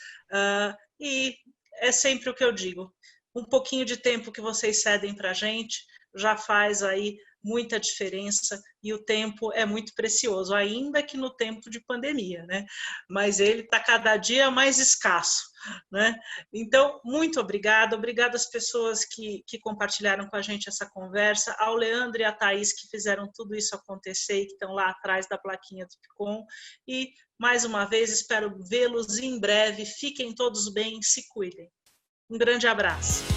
e é sempre o que eu digo, um pouquinho de tempo que vocês cedem para a gente já faz aí muita diferença, e o tempo é muito precioso, ainda que no tempo de pandemia, né? Mas ele está cada dia mais escasso, né? Então, muito obrigada às pessoas que compartilharam com a gente essa conversa, ao Leandro e à Thaís, que fizeram tudo isso acontecer e que estão lá atrás da plaquinha do IPCOM, e mais uma vez espero vê-los em breve. Fiquem todos bem, se cuidem. Um grande abraço.